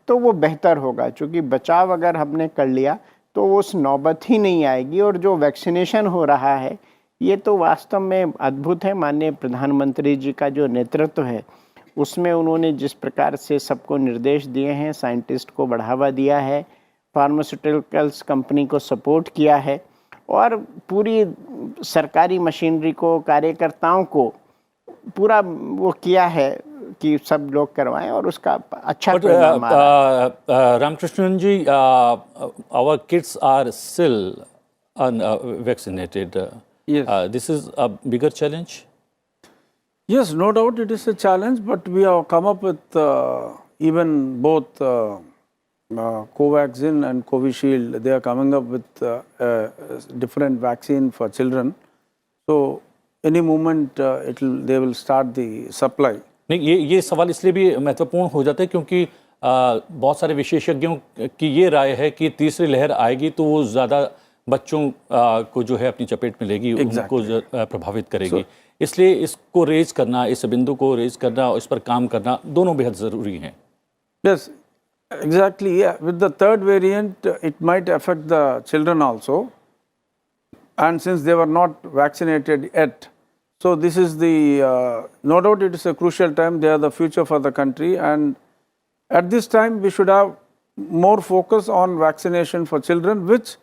तो वो बेहतर होगा, क्योंकि बचाव अगर हमने कर लिया तो उस नौबत ही नहीं आएगी। और जो वैक्सीनेशन हो रहा है ये तो वास्तव में अद्भुत है। माननीय प्रधानमंत्री जी का जो नेतृत्व है उसमें उन्होंने जिस प्रकार से सबको निर्देश दिए हैं, साइंटिस्ट को बढ़ावा दिया है, फार्मास्यूटिकल्स कंपनी को सपोर्ट किया है और पूरी सरकारी मशीनरी को, कार्यकर्ताओं को पूरा वो किया है कि सब लोग करवाएं और उसका अच्छा परिणाम आ रहा है। Ramakrishnan ji, our kids are still unvaccinated. Yes. This is a bigger challenge. Yes, no doubt it is a challenge, but we have come up with even both Covaxin and Covishield. They are coming up with different vaccine for children. So any moment they will start the supply. नहीं, ये सवाल इसलिए भी महत्वपूर्ण हो जाता है क्योंकि बहुत सारे विशेषज्ञों की ये राय है कि तीसरी लहर आएगी तो वो ज़्यादा बच्चों को जो है अपनी चपेट में लेगी, उनको प्रभावित करेगी। इसलिए इसको रेज करना, इस बिंदु को रेज करना और इस पर काम करना दोनों बेहद ज़रूरी हैं। Yes, exactly. Yeah. With the third variant, it might affect the children also. And since they were not vaccinated yet, so this is the, no doubt it is a crucial time. They are the future for the country. And at this time, we should have more focus on vaccination for children, which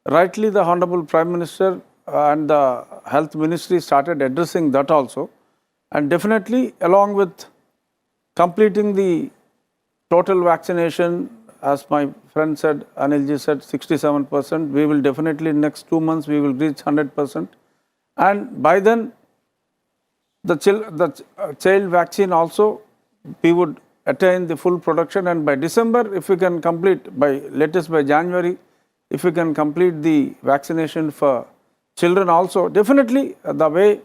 rightly the Honorable Prime Minister and the Health Ministry started addressing that also. And definitely, along with completing the total vaccination, as my friend said, Anilji said 67%, we will definitely in next 2 months, we will reach 100%. And by then, the child vaccine also, we would attain the full production. And by December, if we can complete, by latest by January, if we can complete the vaccination for children also, definitely the way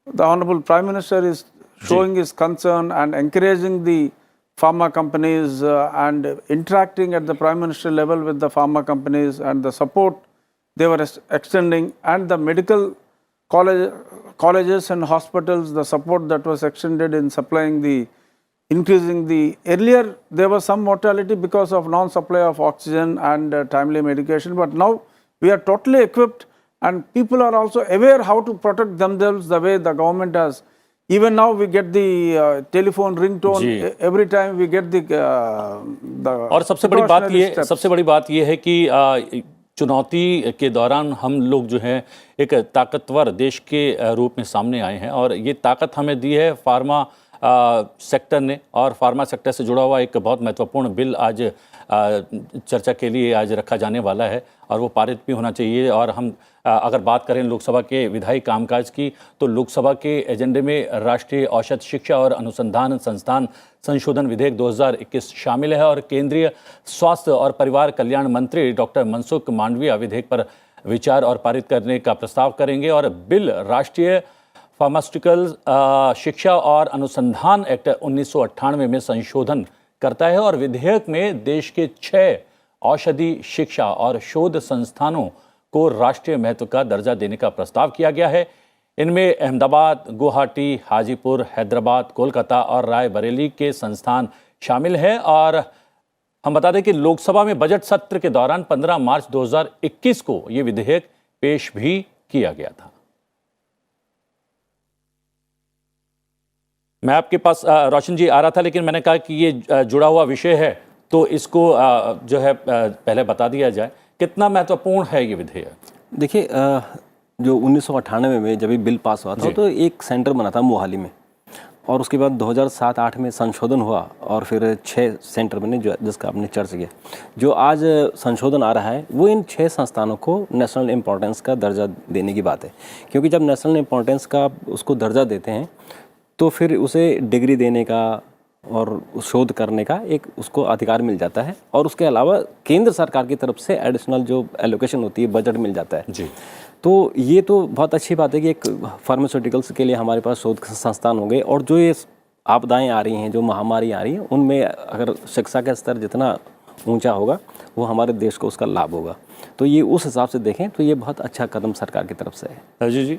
the Honorable Prime Minister is showing his concern and encouraging the pharma companies and interacting at the Prime Minister level with the pharma companies and the support they were extending, and the medical colleges and hospitals, the support that was extended in supplying the, increasing the, earlier there was some mortality because of non-supply of oxygen and timely medication, but now we are totally equipped and people are also aware how to protect themselves the way the government has. Even now we get the telephone ringtone, every time we get the और सबसे बड़ी बात ये है कि चुनौती के दौरान हम लोग जो हैं एक ताकतवर देश के रूप में सामने आए हैं और ये ताकत हमें दी है फार्मा सेक्टर ने। और फार्मा सेक्टर से जुड़ा हुआ एक बहुत महत्वपूर्ण बिल आज चर्चा के लिए आज रखा जाने वाला है और वो पारित भी होना चाहिए। और हम अगर बात करें लोकसभा के विधायी कामकाज की, तो लोकसभा के एजेंडे में राष्ट्रीय औषध शिक्षा और अनुसंधान संस्थान संशोधन विधेयक 2021 शामिल है और केंद्रीय स्वास्थ्य और परिवार कल्याण मंत्री डॉक्टर मनसुख मांडविया विधेयक पर विचार और पारित करने का प्रस्ताव करेंगे। और बिल राष्ट्रीय फार्मास्यूटिकल शिक्षा और अनुसंधान एक्ट 1998 में संशोधन करता है और विधेयक में देश के 6 औषधि शिक्षा और शोध संस्थानों को राष्ट्रीय महत्व का दर्जा देने का प्रस्ताव किया गया है। इनमें अहमदाबाद, गुवाहाटी, हाजीपुर, हैदराबाद, कोलकाता और रायबरेली के संस्थान शामिल हैं। और हम बता दें कि लोकसभा में बजट सत्र के दौरान 15 मार्च 2021 को ये विधेयक पेश भी किया गया था। मैं आपके पास रोशन जी आ रहा था, लेकिन मैंने कहा कि ये जुड़ा हुआ विषय है तो इसको जो है पहले बता दिया जाए, कितना महत्वपूर्ण है ये विधेयक? देखिए, जो 1998 में जब ये बिल पास हुआ था तो एक सेंटर बना था मोहाली में और उसके बाद 2007-8 में संशोधन हुआ और फिर 6 सेंटर बने जिसका आपने चर्चा किया। जो आज संशोधन आ रहा है वो इन 6 संस्थानों को नेशनल इम्पोर्टेंस का दर्जा देने की बात है, क्योंकि जब नेशनल इम्पोर्टेंस का उसको दर्जा देते हैं तो फिर उसे डिग्री देने का और शोध करने का एक उसको अधिकार मिल जाता है और उसके अलावा केंद्र सरकार की तरफ से एडिशनल जो एलोकेशन होती है बजट मिल जाता है जी। तो ये तो बहुत अच्छी बात है कि एक फार्मास्यूटिकल्स के लिए हमारे पास शोध संस्थान होंगे और जो ये आपदाएं आ रही हैं, जो महामारी आ रही हैं, उनमें अगर शिक्षा का स्तर जितना ऊंचा होगा वो हमारे देश को उसका लाभ होगा। तो ये उस हिसाब से देखें तो ये बहुत अच्छा कदम सरकार की तरफ से है। राजू जी,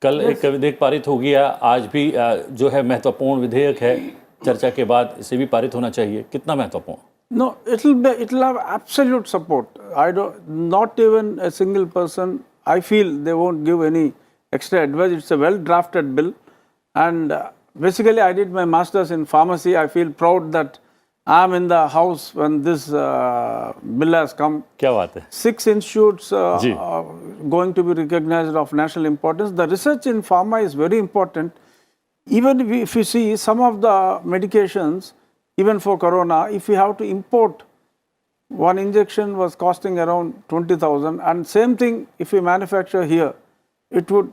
कल एक विधेयक पारित हो गया, आज भी जो है महत्वपूर्ण विधेयक है, चर्चा के बाद इसे भी पारित होना चाहिए, कितना महत्वपूर्ण? No, it'll have absolute support. I don't, not even a single person. I feel they won't give any extra advice. It's a well-drafted bill, and basically, I did my masters in pharmacy. I feel proud that I'm in the house when this bill has come. क्या बात है? 6 institutes ji. going to be recognized of national importance. The research in pharma is very important. Even if you see some of the medications, even for corona, if we have to import, one injection was costing around 20,000, and same thing if we manufacture here, it would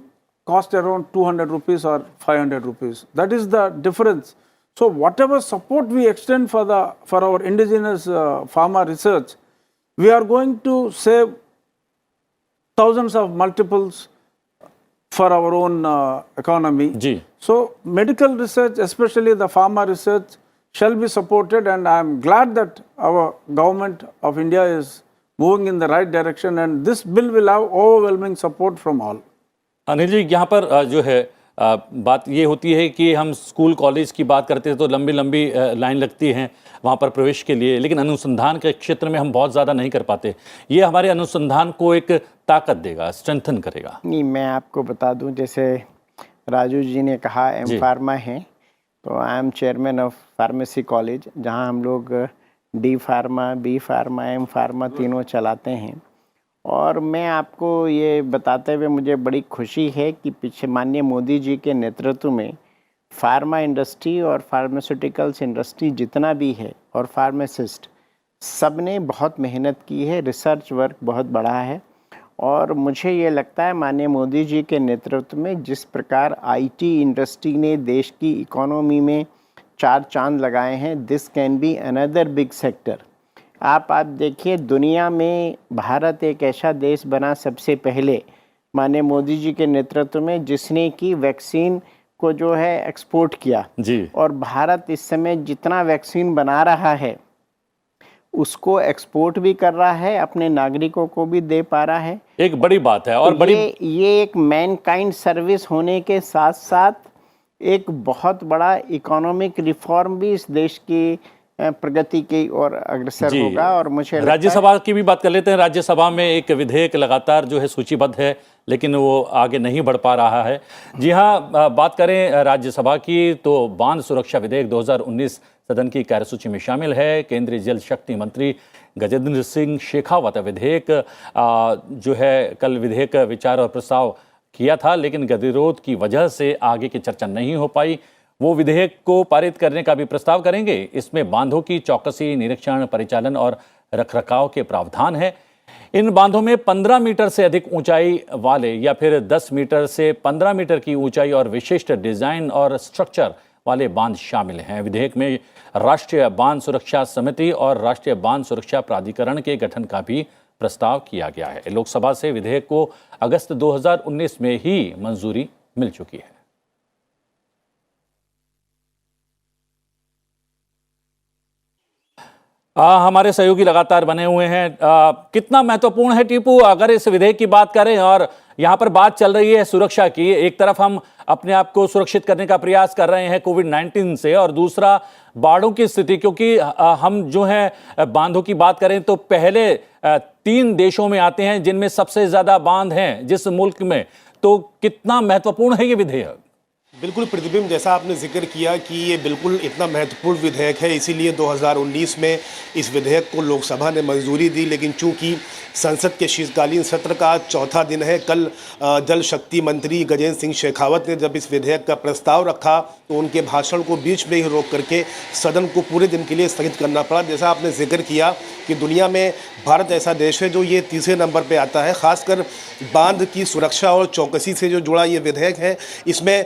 cost around 200 rupees or 500 rupees. That is the difference. So whatever support we extend for our indigenous pharma research, we are going to save thousands of multiples for our own economy. Ji. So medical research, especially the pharma research, shall be supported, and I am glad that our government of India is moving in the right direction, and this bill will have overwhelming support from all. Anil ji, यहाँ पर जो है बात ये होती है कि हम स्कूल कॉलेज की बात करते हैं तो लंबी लंबी लाइन लगती हैं वहाँ पर प्रवेश के लिए, लेकिन अनुसंधान के क्षेत्र में हम बहुत ज़्यादा नहीं कर पाते। ये हमारे अनुसंधान को एक ताकत देगा, स्ट्रेंथन करेगा। नहीं, मैं आपको बता दूं, जैसे राजू जी ने कहा एम फार्मा है, तो I am chairman of pharmacy college, जहां हम लोग D pharma, B pharma, M pharma तीनों चलाते हैं। और मैं आपको ये बताते हुए मुझे बड़ी खुशी है कि पीछे माननीय मोदी जी के नेतृत्व में फार्मा इंडस्ट्री और फार्मास्यूटिकल्स इंडस्ट्री जितना भी है और फार्मासिस्ट सब ने बहुत मेहनत की है, रिसर्च वर्क बहुत बढ़ा है। और मुझे ये लगता है माननीय मोदी जी के नेतृत्व में जिस प्रकार आईटी इंडस्ट्री ने देश की इकोनॉमी में 4 चांद लगाए हैं, this can be another big sector. आप देखिए, दुनिया में भारत एक ऐसा देश बना सबसे पहले माननीय मोदी जी के नेतृत्व में जिसने कि वैक्सीन को जो है एक्सपोर्ट किया जी। और भारत इस समय जितना वैक्सीन बना रहा है उसको एक्सपोर्ट भी कर रहा है, अपने नागरिकों को भी दे पा रहा है। एक बड़ी बात है। और तो बड़ी ये एक मैनकाइंड सर्विस होने के साथ साथ एक बहुत बड़ा इकोनॉमिक रिफॉर्म भी इस देश की प्रगति की ओर अग्रसर होगा। और मुझे राज्यसभा की भी बात कर लेते हैं। राज्यसभा में एक विधेयक लगातार जो है सूचीबद्ध है, लेकिन वो आगे नहीं बढ़ पा रहा है। जी हाँ, बात करें राज्यसभा की तो बांध सुरक्षा विधेयक 2019 सदन की कार्यसूची में शामिल है। केंद्रीय जल शक्ति मंत्री गजेंद्र सिंह शेखावत विधेयक जो है कल विधेयक विचार और प्रस्ताव किया था, लेकिन गतिरोध की वजह से आगे की चर्चा नहीं हो पाई। वो विधेयक को पारित करने का भी प्रस्ताव करेंगे। इसमें बांधों की चौकसी, निरीक्षण, परिचालन और रखरखाव के प्रावधान है। इन बांधों में 15 मीटर से अधिक ऊंचाई वाले या फिर 10 मीटर से 15 मीटर की ऊंचाई और विशिष्ट डिजाइन और स्ट्रक्चर वाले बांध शामिल हैं। विधेयक में राष्ट्रीय बांध सुरक्षा समिति और राष्ट्रीय बांध सुरक्षा प्राधिकरण के गठन का भी प्रस्ताव किया गया है। लोकसभा से विधेयक को अगस्त 2019 में ही मंजूरी मिल चुकी है। हमारे सहयोगी लगातार बने हुए हैं। कितना महत्वपूर्ण है टीपू, अगर इस विधेयक की बात करें और यहाँ पर बात चल रही है सुरक्षा की, एक तरफ हम अपने आप को सुरक्षित करने का प्रयास कर रहे हैं कोविड-19 से, और दूसरा बाढ़ों की स्थिति, क्योंकि हम जो है बांधों की बात करें तो पहले 3 देशों में आते हैं जिनमें सबसे ज़्यादा बांध हैं जिस मुल्क में। तो कितना महत्वपूर्ण है ये विधेयक? बिल्कुल प्रतिबिंब, जैसा आपने जिक्र किया कि ये बिल्कुल इतना महत्वपूर्ण विधेयक है, इसीलिए 2019 में इस विधेयक को लोकसभा ने मंजूरी दी। लेकिन चूंकि संसद के शीतकालीन सत्र का चौथा दिन है, कल जल शक्ति मंत्री गजेंद्र सिंह शेखावत ने जब इस विधेयक का प्रस्ताव रखा तो उनके भाषण को बीच में ही रोक करके सदन को पूरे दिन के लिए स्थगित करना पड़ा। जैसा आपने जिक्र किया कि दुनिया में भारत ऐसा देश है जो ये तीसरे नंबर पे आता है, खासकर बांध की सुरक्षा और चौकसी से जो जुड़ा ये विधेयक है। इसमें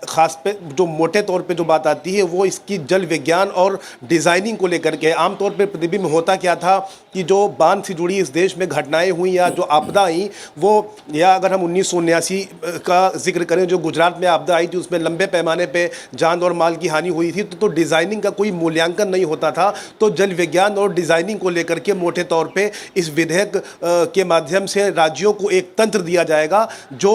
खास पे जो मोटे तौर पे जो बात आती है वो इसकी जल विज्ञान और डिज़ाइनिंग को लेकर के। आमतौर पे प्रतिबिंब होता क्या था कि जो बांध से जुड़ी इस देश में घटनाएं हुई या जो आपदा आई वो, या अगर हम 1979 का जिक्र करें जो गुजरात में आपदा आई थी उसमें लंबे पैमाने पे जान और माल की हानि हुई थी, तो डिज़ाइनिंग का कोई मूल्यांकन नहीं होता था। तो जल विज्ञान और डिज़ाइनिंग को लेकर के मोटे तौर पे इस विधेयक के माध्यम से राज्यों को एक तंत्र दिया जाएगा जो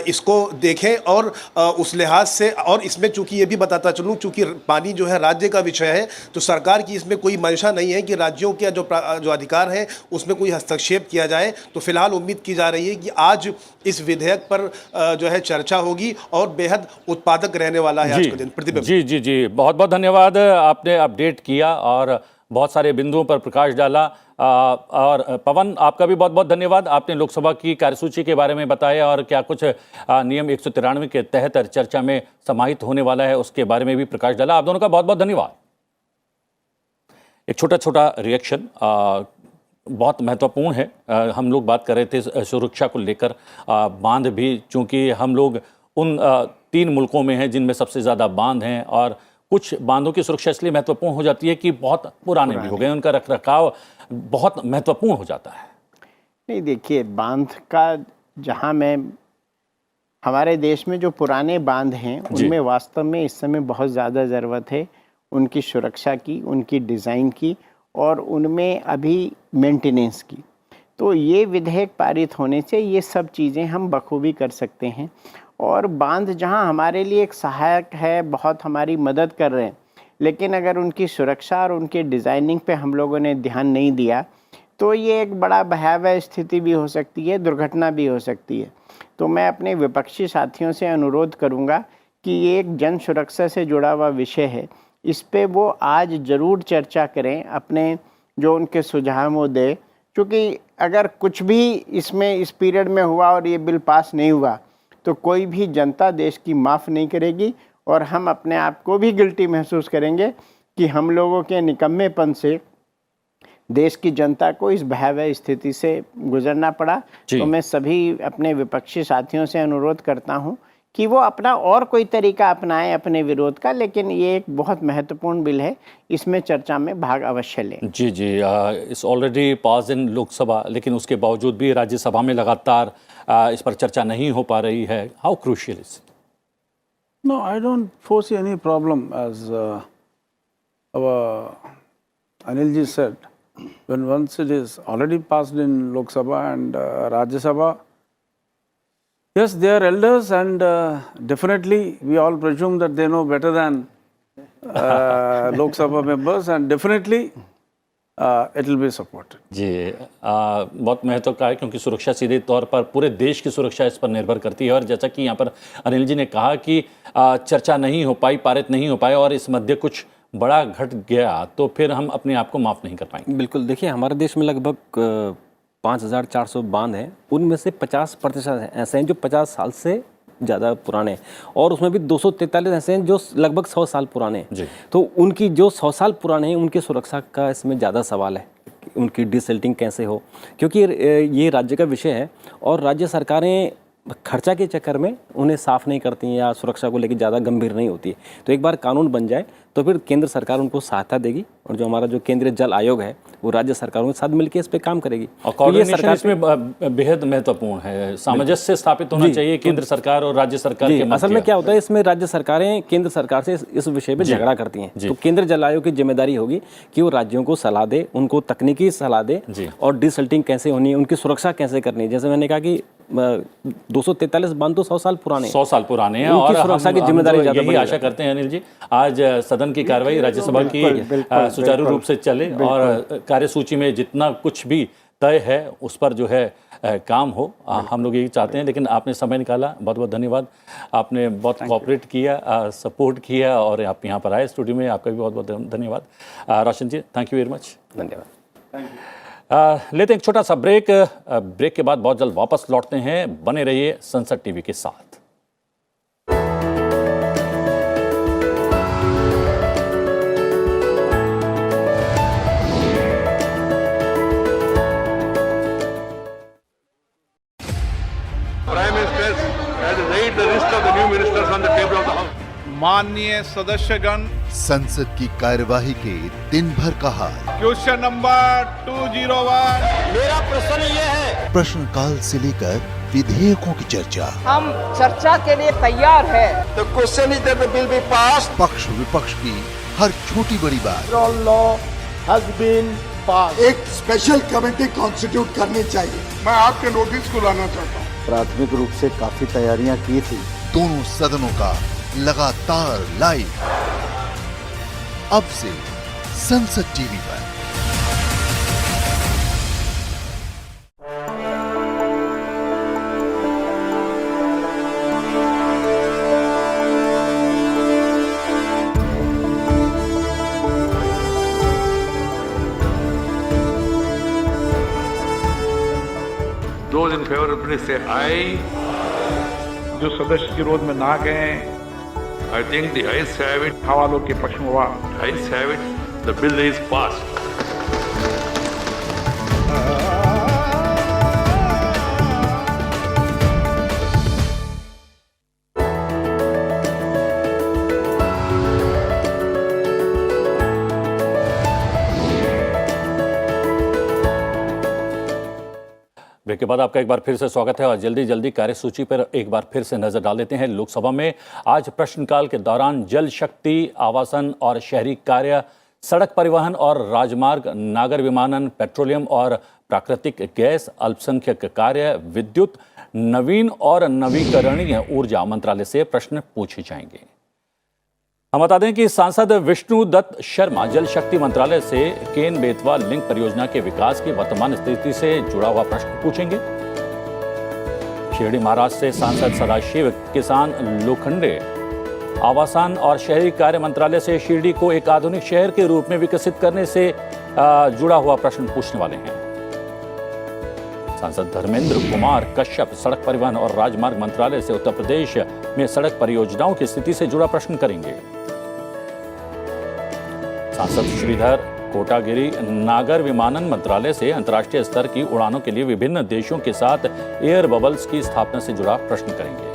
इसको देखें और उस लिहाज से, और इसमें चूंकि ये भी बताता चलूँ चूंकि पानी जो है राज्य का विषय है तो सरकार की इसमें कोई मंशा नहीं है कि राज्यों के जो अधिकार है उसमें कोई हस्तक्षेप किया जाए। तो फिलहाल उम्मीद की जा रही है कि आज इस विधेयक पर जो है चर्चा होगी और बेहद उत्पादक रहने वाला है आज का दिन। प्रतिबिंब जी जी जी, बहुत बहुत धन्यवाद, आपने अपडेट किया और बहुत सारे बिंदुओं पर प्रकाश डाला। और पवन, आपका भी बहुत बहुत धन्यवाद, आपने लोकसभा की कार्यसूची के बारे में बताया और क्या कुछ नियम 193 के तहत चर्चा में समाहित होने वाला है उसके बारे में भी प्रकाश डाला। आप दोनों का बहुत बहुत धन्यवाद। एक छोटा छोटा रिएक्शन बहुत महत्वपूर्ण है। हम लोग बात कर रहे थे सुरक्षा को लेकर, बांध भी, चूंकि हम लोग उन 3 मुल्कों में हैं जिनमें सबसे ज़्यादा बांध हैं और कुछ बांधों की सुरक्षा इसलिए महत्वपूर्ण हो जाती है कि बहुत पुराने भी हो गए, उनका रखरखाव बहुत महत्वपूर्ण हो जाता है। नहीं, देखिए, बांध का जहाँ मैं हमारे देश में जो पुराने बांध हैं उनमें वास्तव में इस समय बहुत ज़्यादा ज़रूरत है उनकी सुरक्षा की, उनकी डिज़ाइन की और उनमें अभी मेंटेनेंस की। तो ये विधेयक पारित होने से ये सब चीज़ें हम बखूबी कर सकते हैं। और बांध जहां हमारे लिए एक सहायक है, बहुत हमारी मदद कर रहे हैं, लेकिन अगर उनकी सुरक्षा और उनके डिज़ाइनिंग पे हम लोगों ने ध्यान नहीं दिया तो ये एक बड़ा भयावह स्थिति भी हो सकती है, दुर्घटना भी हो सकती है। तो मैं अपने विपक्षी साथियों से अनुरोध करूंगा कि ये एक जन सुरक्षा से जुड़ा हुआ विषय है, इस पे वो आज ज़रूर चर्चा करें, अपने जो उनके सुझाव वो दें, क्योंकि अगर कुछ भी इसमें इस पीरियड में हुआ और ये बिल पास नहीं हुआ तो कोई भी जनता देश की माफ़ नहीं करेगी और हम अपने आप को भी गिल्टी महसूस करेंगे कि हम लोगों के निकम्मेपन से देश की जनता को इस भयावह स्थिति से गुजरना पड़ा। तो मैं सभी अपने विपक्षी साथियों से अनुरोध करता हूं कि वो अपना और कोई तरीका अपनाएं अपने विरोध का, लेकिन ये एक बहुत महत्वपूर्ण बिल है, इसमें चर्चा में भाग अवश्य लें। जी जी, इट्स ऑलरेडी पास इन लोकसभा, लेकिन उसके बावजूद भी राज्यसभा में लगातार इस पर चर्चा नहीं हो पा रही है। How crucial is? No, I don't foresee any problem, as our Anil ji said. When once it is already passed in Lok Sabha and Rajya Sabha, yes, they are elders and definitely we all presume that they know better than Lok Sabha members and definitely it will be supported. जी, बहुत महत्व का है क्योंकि सुरक्षा सीधे तौर पर पूरे देश की सुरक्षा इस पर निर्भर करती है। और जैसा कि यहाँ पर अनिल जी ने कहा कि चर्चा नहीं हो पाई, पारित नहीं हो पाए और इस मध्य कुछ बड़ा घट गया तो फिर हम अपने आप को माफ़ नहीं कर पाएंगे। बिल्कुल, देखिए हमारे देश में लगभग 5400 बांध हैं, उनमें से 50% ऐसे हैं जो 50 साल से ज़्यादा पुराने हैं और उसमें भी 243 ऐसे हैं जो लगभग 100 साल पुराने हैं। तो उनकी जो 100 साल पुराने हैं उनकी सुरक्षा का इसमें ज़्यादा सवाल है, उनकी डिसल्टिंग कैसे हो, क्योंकि ये राज्य का विषय है और राज्य सरकारें खर्चा के चक्कर में उन्हें साफ़ नहीं करती हैं या सुरक्षा को लेकर ज़्यादा गंभीर नहीं होती है। तो एक बार कानून बन जाए तो फिर केंद्र सरकार उनको सहायता देगी और जो हमारा जो केंद्रीय जल आयोग है वो राज्य सरकारों के साथ मिलकर इस पे काम करेगी। और कोऑर्डिनेशन इसमें बेहद महत्वपूर्ण है, सामंजस्य स्थापित होना चाहिए केंद्र सरकार और राज्य सरकार के मध्य। असल में क्या होता है, इसमें राज्य सरकारें केंद्र सरकार से इस विषय पे झगड़ा करती हैं, तो केंद्र जल आयोग की जिम्मेदारी होगी कि वो राज्यों को सलाह दे, उनको तकनीकी सलाह दे और डिसल्टिंग कैसे होनी है, उनकी सुरक्षा कैसे करनी है। जैसे मैंने कहा कि 243 बांध तो 100 साल पुराने हैं और सुरक्षा की जिम्मेदारी ज़्यादा यही आशा करते हैं अनिल जी आज सदन की कार्रवाई राज्यसभा की सुचारू रूप से चले और कार्यसूची में जितना कुछ भी तय है उस पर जो है काम हो, हम लोग यही चाहते हैं। लेकिन आपने समय निकाला, बहुत बहुत धन्यवाद, आपने बहुत कोऑपरेट किया, सपोर्ट किया और आप यहाँ पर आए स्टूडियो में, आपका भी बहुत बहुत धन्यवाद। रोशन जी, थैंक यू वेरी मच। धन्यवाद। लेते हैं एक छोटा सा ब्रेक, ब्रेक के बाद बहुत जल्द वापस लौटते हैं। बने रहिए संसद टीवी के साथ। Prime Minister has laid the list of the new ministers on the table. माननीय सदस्यगण, संसद की कार्यवाही के दिन भर का हाल। Question number 201। मेरा प्रश्न ये है, प्रश्नकाल से लेकर विधेयकों की चर्चा, हम चर्चा के लिए तैयार है। The question is that the bill be passed. पक्ष विपक्ष की हर छोटी बड़ी बात। Law has been pass. एक स्पेशल कमेटी कॉन्स्टिट्यूट करनी चाहिए। मैं आपके नोटिस को लाना चाहता हूँ। प्राथमिक रूप से काफ़ी तैयारियां की थी। दोनों सदनों का लगातार लाइव अब से संसद टीवी पर। Those in favor please say aye. जो सदस्य विरोध में ना गए, I think the ayes have it. हवालों के पक्ष में हुआ, ayes have it. The bill is passed. Break के बाद आपका एक बार फिर से स्वागत है और जल्दी कार्यसूची पर एक बार फिर से नजर डाल लेते हैं। लोकसभा में आज प्रश्नकाल के दौरान जल शक्ति, आवासन और शहरी कार्य, सड़क परिवहन और राजमार्ग, नागर विमानन, पेट्रोलियम और प्राकृतिक गैस, अल्पसंख्यक कार्य, विद्युत, नवीन और नवीकरणीय ऊर्जा मंत्रालय से प्रश्न पूछे जाएंगे। हम बता दें कि सांसद विष्णु दत्त शर्मा जल शक्ति मंत्रालय से केन बेतवा लिंक परियोजना के विकास की वर्तमान स्थिति से जुड़ा हुआ प्रश्न पूछेंगे। शिरडी महाराष्ट्र से सांसद सदाशिव किसान लोखंडे आवासन और शहरी कार्य मंत्रालय से शिरडी को एक आधुनिक शहर के रूप में विकसित करने से जुड़ा हुआ प्रश्न पूछने वाले हैं। सांसद धर्मेंद्र कुमार कश्यप सड़क परिवहन और राजमार्ग मंत्रालय से उत्तर प्रदेश में सड़क परियोजनाओं की स्थिति से जुड़ा प्रश्न करेंगे। सांसद श्रीधर कोटागिरी नागर विमानन मंत्रालय से अंतर्राष्ट्रीय स्तर की उड़ानों के लिए विभिन्न देशों के साथ एयर बबल्स की स्थापना से जुड़ा प्रश्न करेंगे।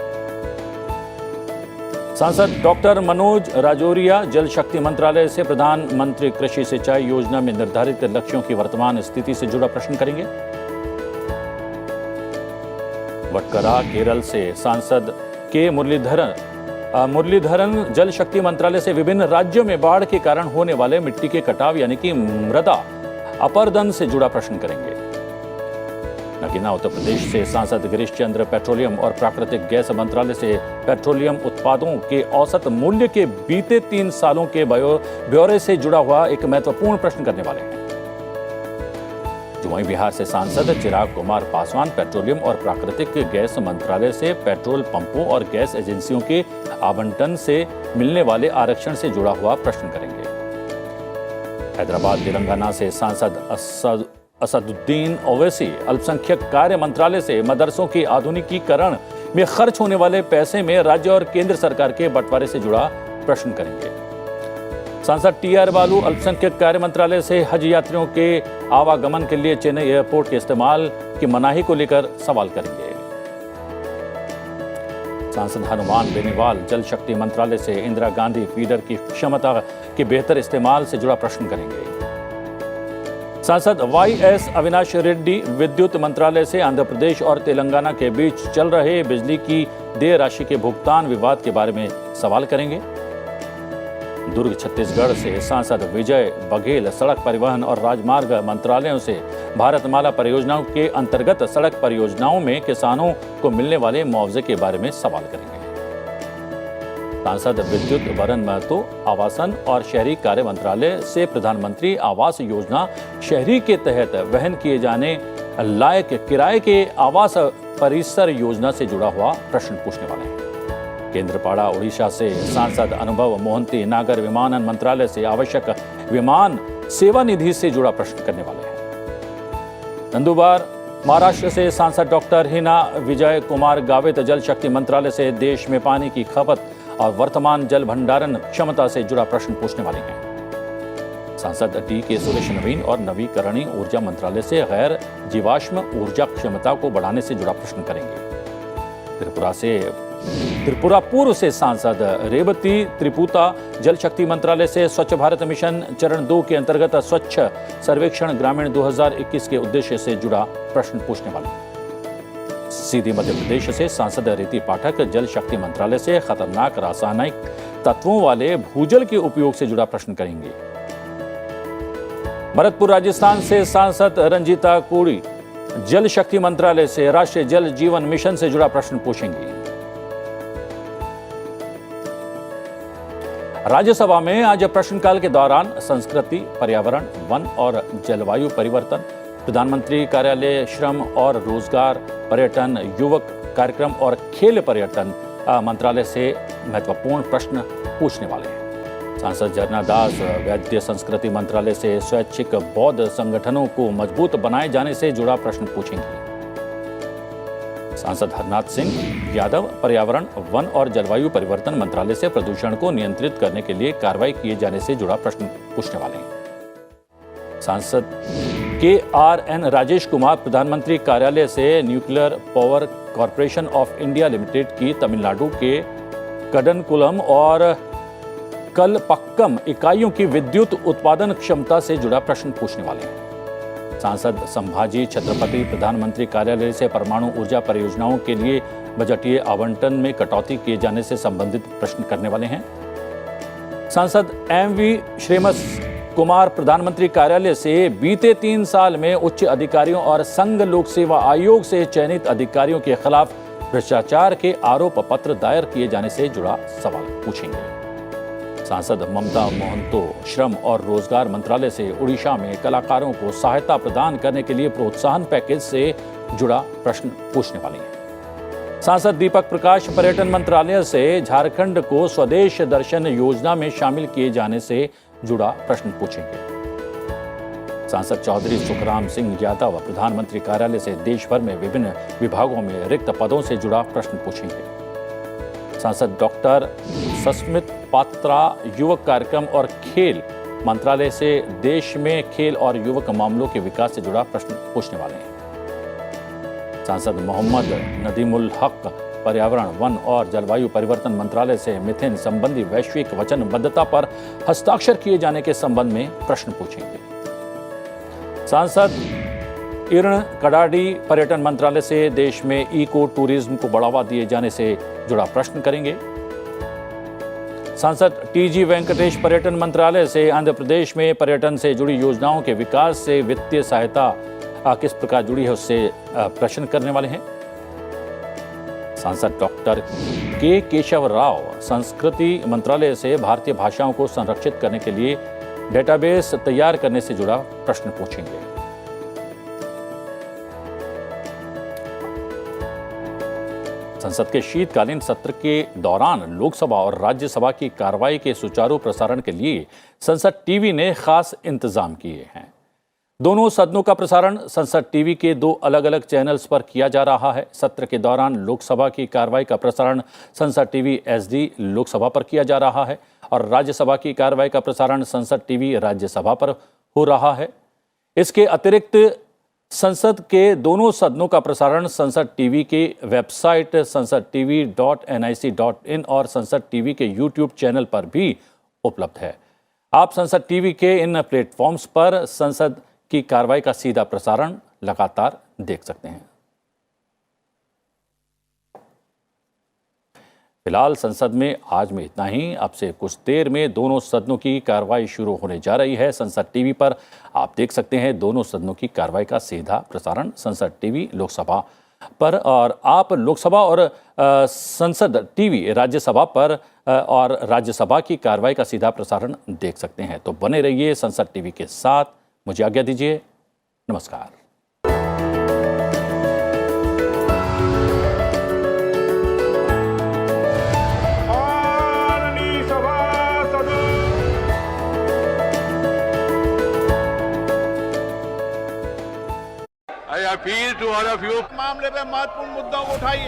सांसद डॉक्टर मनोज राजौरिया जल शक्ति मंत्रालय से प्रधानमंत्री कृषि सिंचाई योजना में निर्धारित लक्ष्यों की वर्तमान स्थिति से जुड़ा प्रश्न करेंगे। वटकरा केरल से सांसद के मुरलीधरन जल शक्ति मंत्रालय से विभिन्न राज्यों में बाढ़ के कारण होने वाले मिट्टी के कटाव यानी कि मृदा अपरदन से जुड़ा प्रश्न करेंगे। नगीना उत्तर प्रदेश से सांसद गिरीश चंद्र पेट्रोलियम और प्राकृतिक गैस मंत्रालय से पेट्रोलियम उत्पादों के औसत मूल्य के बीते 3 सालों के ब्यौरे से जुड़ा हुआ एक महत्वपूर्ण प्रश्न करने वाले हैं। वहीं बिहार से सांसद चिराग कुमार पासवान पेट्रोलियम और प्राकृतिक गैस मंत्रालय से पेट्रोल पंपों और गैस एजेंसियों के आवंटन से मिलने वाले आरक्षण से जुड़ा हुआ प्रश्न करेंगे। हैदराबाद तेलंगाना से सांसद असदुद्दीन ओवैसी अल्पसंख्यक कार्य मंत्रालय से मदरसों के आधुनिकीकरण में खर्च होने वाले पैसे में राज्य और केंद्र सरकार के बंटवारे से जुड़ा प्रश्न करेंगे। सांसद टी.आर. बालू अल्पसंख्यक कार्य मंत्रालय से हज यात्रियों के आवागमन के लिए चेन्नई एयरपोर्ट के इस्तेमाल की मनाही को लेकर सवाल करेंगे। सांसद हनुमान बेनीवाल जल शक्ति मंत्रालय से इंदिरा गांधी फीडर की क्षमता के बेहतर इस्तेमाल से जुड़ा प्रश्न करेंगे। सांसद वाई.एस. अविनाश रेड्डी विद्युत मंत्रालय से आंध्र प्रदेश और तेलंगाना के बीच चल रहे बिजली की देय राशि के भुगतान विवाद के बारे में सवाल करेंगे। दुर्ग छत्तीसगढ़ से सांसद विजय बघेल सड़क परिवहन और राजमार्ग मंत्रालयों से भारतमाला परियोजनाओं के अंतर्गत सड़क परियोजनाओं में किसानों को मिलने वाले मुआवजे के बारे में सवाल करेंगे। सांसद विद्युत वरण महतो आवासन और शहरी कार्य मंत्रालय से प्रधानमंत्री आवास योजना शहरी के तहत वहन किए जाने लायक किराए के आवास परिसर योजना से जुड़ा हुआ प्रश्न पूछने वाले हैं। केंद्रपाड़ा उड़ीसा से सांसद अनुभव मोहंती नागर विमानन मंत्रालय से आवश्यक विमान सेवा निधि से जुड़ा प्रश्न करने वाले हैं। नंदुरबार महाराष्ट्र से सांसद डॉक्टर हिना विजय कुमार गावित जल शक्ति मंत्रालय से देश में पानी की खपत और वर्तमान जल भंडारण क्षमता से जुड़ा प्रश्न पूछने वाले हैं। सांसद डी.के. सुरेश नवीन और नवीकरणीय ऊर्जा मंत्रालय से गैर जीवाश्म ऊर्जा क्षमता को बढ़ाने से जुड़ा प्रश्न करेंगे। त्रिपुरा से त्रिपुरा पूर्व से सांसद रेवती त्रिपुता जल शक्ति मंत्रालय से स्वच्छ भारत मिशन चरण 2 के अंतर्गत स्वच्छ सर्वेक्षण ग्रामीण 2021 के उद्देश्य से जुड़ा प्रश्न पूछने वाले। सीधी मध्य प्रदेश से सांसद रीति पाठक जल शक्ति मंत्रालय से खतरनाक रासायनिक तत्वों वाले भूजल के उपयोग से जुड़ा प्रश्न करेंगे। भरतपुर राजस्थान से सांसद रंजीता कोड़ी जल शक्ति मंत्रालय से राष्ट्रीय जल जीवन मिशन से जुड़ा प्रश्न पूछेंगी। राज्यसभा में आज प्रश्नकाल के दौरान संस्कृति, पर्यावरण, वन और जलवायु परिवर्तन, प्रधानमंत्री कार्यालय, श्रम और रोजगार, पर्यटन, युवक कार्यक्रम और खेल पर्यटन मंत्रालय से महत्वपूर्ण प्रश्न पूछने वाले हैं। सांसद झरना दास वैद्य संस्कृति मंत्रालय से स्वैच्छिक बौद्ध संगठनों को मजबूत बनाए जाने से जुड़ा प्रश्न पूछेंगे। सांसद हरनाथ सिंह यादव पर्यावरण, वन और जलवायु परिवर्तन मंत्रालय से प्रदूषण को नियंत्रित करने के लिए कार्रवाई किए जाने से जुड़ा प्रश्न पूछने वाले हैं। सांसद KRN राजेश कुमार प्रधानमंत्री कार्यालय से nuclear power corporation of India limited की तमिलनाडु के कड़नकुलम और कलपक्कम इकाइयों की विद्युत उत्पादन क्षमता से जुड़ा प्रश्न पूछने वाले हैं। सांसद संभाजी छत्रपति प्रधानमंत्री कार्यालय से परमाणु ऊर्जा परियोजनाओं के लिए बजटीय आवंटन में कटौती किए जाने से संबंधित प्रश्न करने वाले हैं। सांसद MV श्रीमस कुमार प्रधानमंत्री कार्यालय से बीते 3 साल में उच्च अधिकारियों और संघ लोक सेवा आयोग से चयनित अधिकारियों के खिलाफ भ्रष्टाचार के आरोप पत्र दायर किए जाने से जुड़ा सवाल पूछेंगे। सांसद ममता मोहंतो श्रम और रोजगार मंत्रालय से उड़ीसा में कलाकारों को सहायता प्रदान करने के लिए प्रोत्साहन पैकेज से जुड़ा प्रश्न पूछने वाली हैं। सांसद दीपक प्रकाश पर्यटन मंत्रालय से झारखंड को स्वदेश दर्शन योजना में शामिल किए जाने से जुड़ा प्रश्न पूछेंगे। सांसद चौधरी सुखराम सिंह यादव प्रधानमंत्री कार्यालय से देश भर में विभिन्न विभागों में रिक्त पदों से जुड़ा प्रश्न पूछेंगे। सांसद डॉक्टर सस्मित पात्रा युवक कार्यक्रम और खेल मंत्रालय से देश में खेल और युवक मामलों के विकास से जुड़ा प्रश्न पूछने वाले हैं। सांसद मोहम्मद नदीमुल हक पर्यावरण, वन और जलवायु परिवर्तन मंत्रालय से मीथेन संबंधी वैश्विक वचनबद्धता पर हस्ताक्षर किए जाने के संबंध में प्रश्न पूछेंगे। सांसद इरण कडाडी पर्यटन मंत्रालय से देश में इको टूरिज्म को बढ़ावा दिए जाने से जुड़ा प्रश्न करेंगे। सांसद TG वेंकटेश पर्यटन मंत्रालय से आंध्र प्रदेश में पर्यटन से जुड़ी योजनाओं के विकास से वित्तीय सहायता किस प्रकार जुड़ी है उससे प्रश्न करने वाले हैं। सांसद डॉक्टर K केशव राव संस्कृति मंत्रालय से भारतीय भाषाओं को संरक्षित करने के लिए डेटाबेस तैयार करने से जुड़ा प्रश्न पूछेंगे। संसद के शीतकालीन सत्र के दौरान लोकसभा और राज्यसभा की कार्रवाई के सुचारू प्रसारण के लिए संसद टीवी ने खास इंतजाम किए हैं। दोनों सदनों का प्रसारण संसद टीवी के 2 अलग-अलग चैनल्स पर किया जा रहा है। सत्र के दौरान लोकसभा की कार्रवाई का प्रसारण संसद टीवी HD लोकसभा पर किया जा रहा है और राज्यसभा की कार्रवाई का प्रसारण संसद टीवी राज्यसभा पर हो रहा है। इसके अतिरिक्त संसद के दोनों सदनों का प्रसारण संसद टीवी के वेबसाइट sansadtv.nic.in और संसद टीवी के YouTube चैनल पर भी उपलब्ध है। आप संसद टीवी के इन प्लेटफॉर्म्स पर संसद की कार्रवाई का सीधा प्रसारण लगातार देख सकते हैं। फिलहाल संसद में आज में इतना ही। अब से कुछ देर में दोनों सदनों की कार्रवाई शुरू होने जा रही है। संसद टीवी पर आप देख सकते हैं दोनों सदनों की कार्रवाई का सीधा प्रसारण संसद टीवी लोकसभा पर, और आप लोकसभा और संसद टीवी राज्यसभा पर और राज्यसभा की कार्रवाई का सीधा प्रसारण देख सकते हैं। तो बने रहिए संसद टीवी के साथ। मुझे आज्ञा दीजिए। नमस्कार। I appeal to all of you. मामले में महत्वपूर्ण मुद्दों को उठाइए।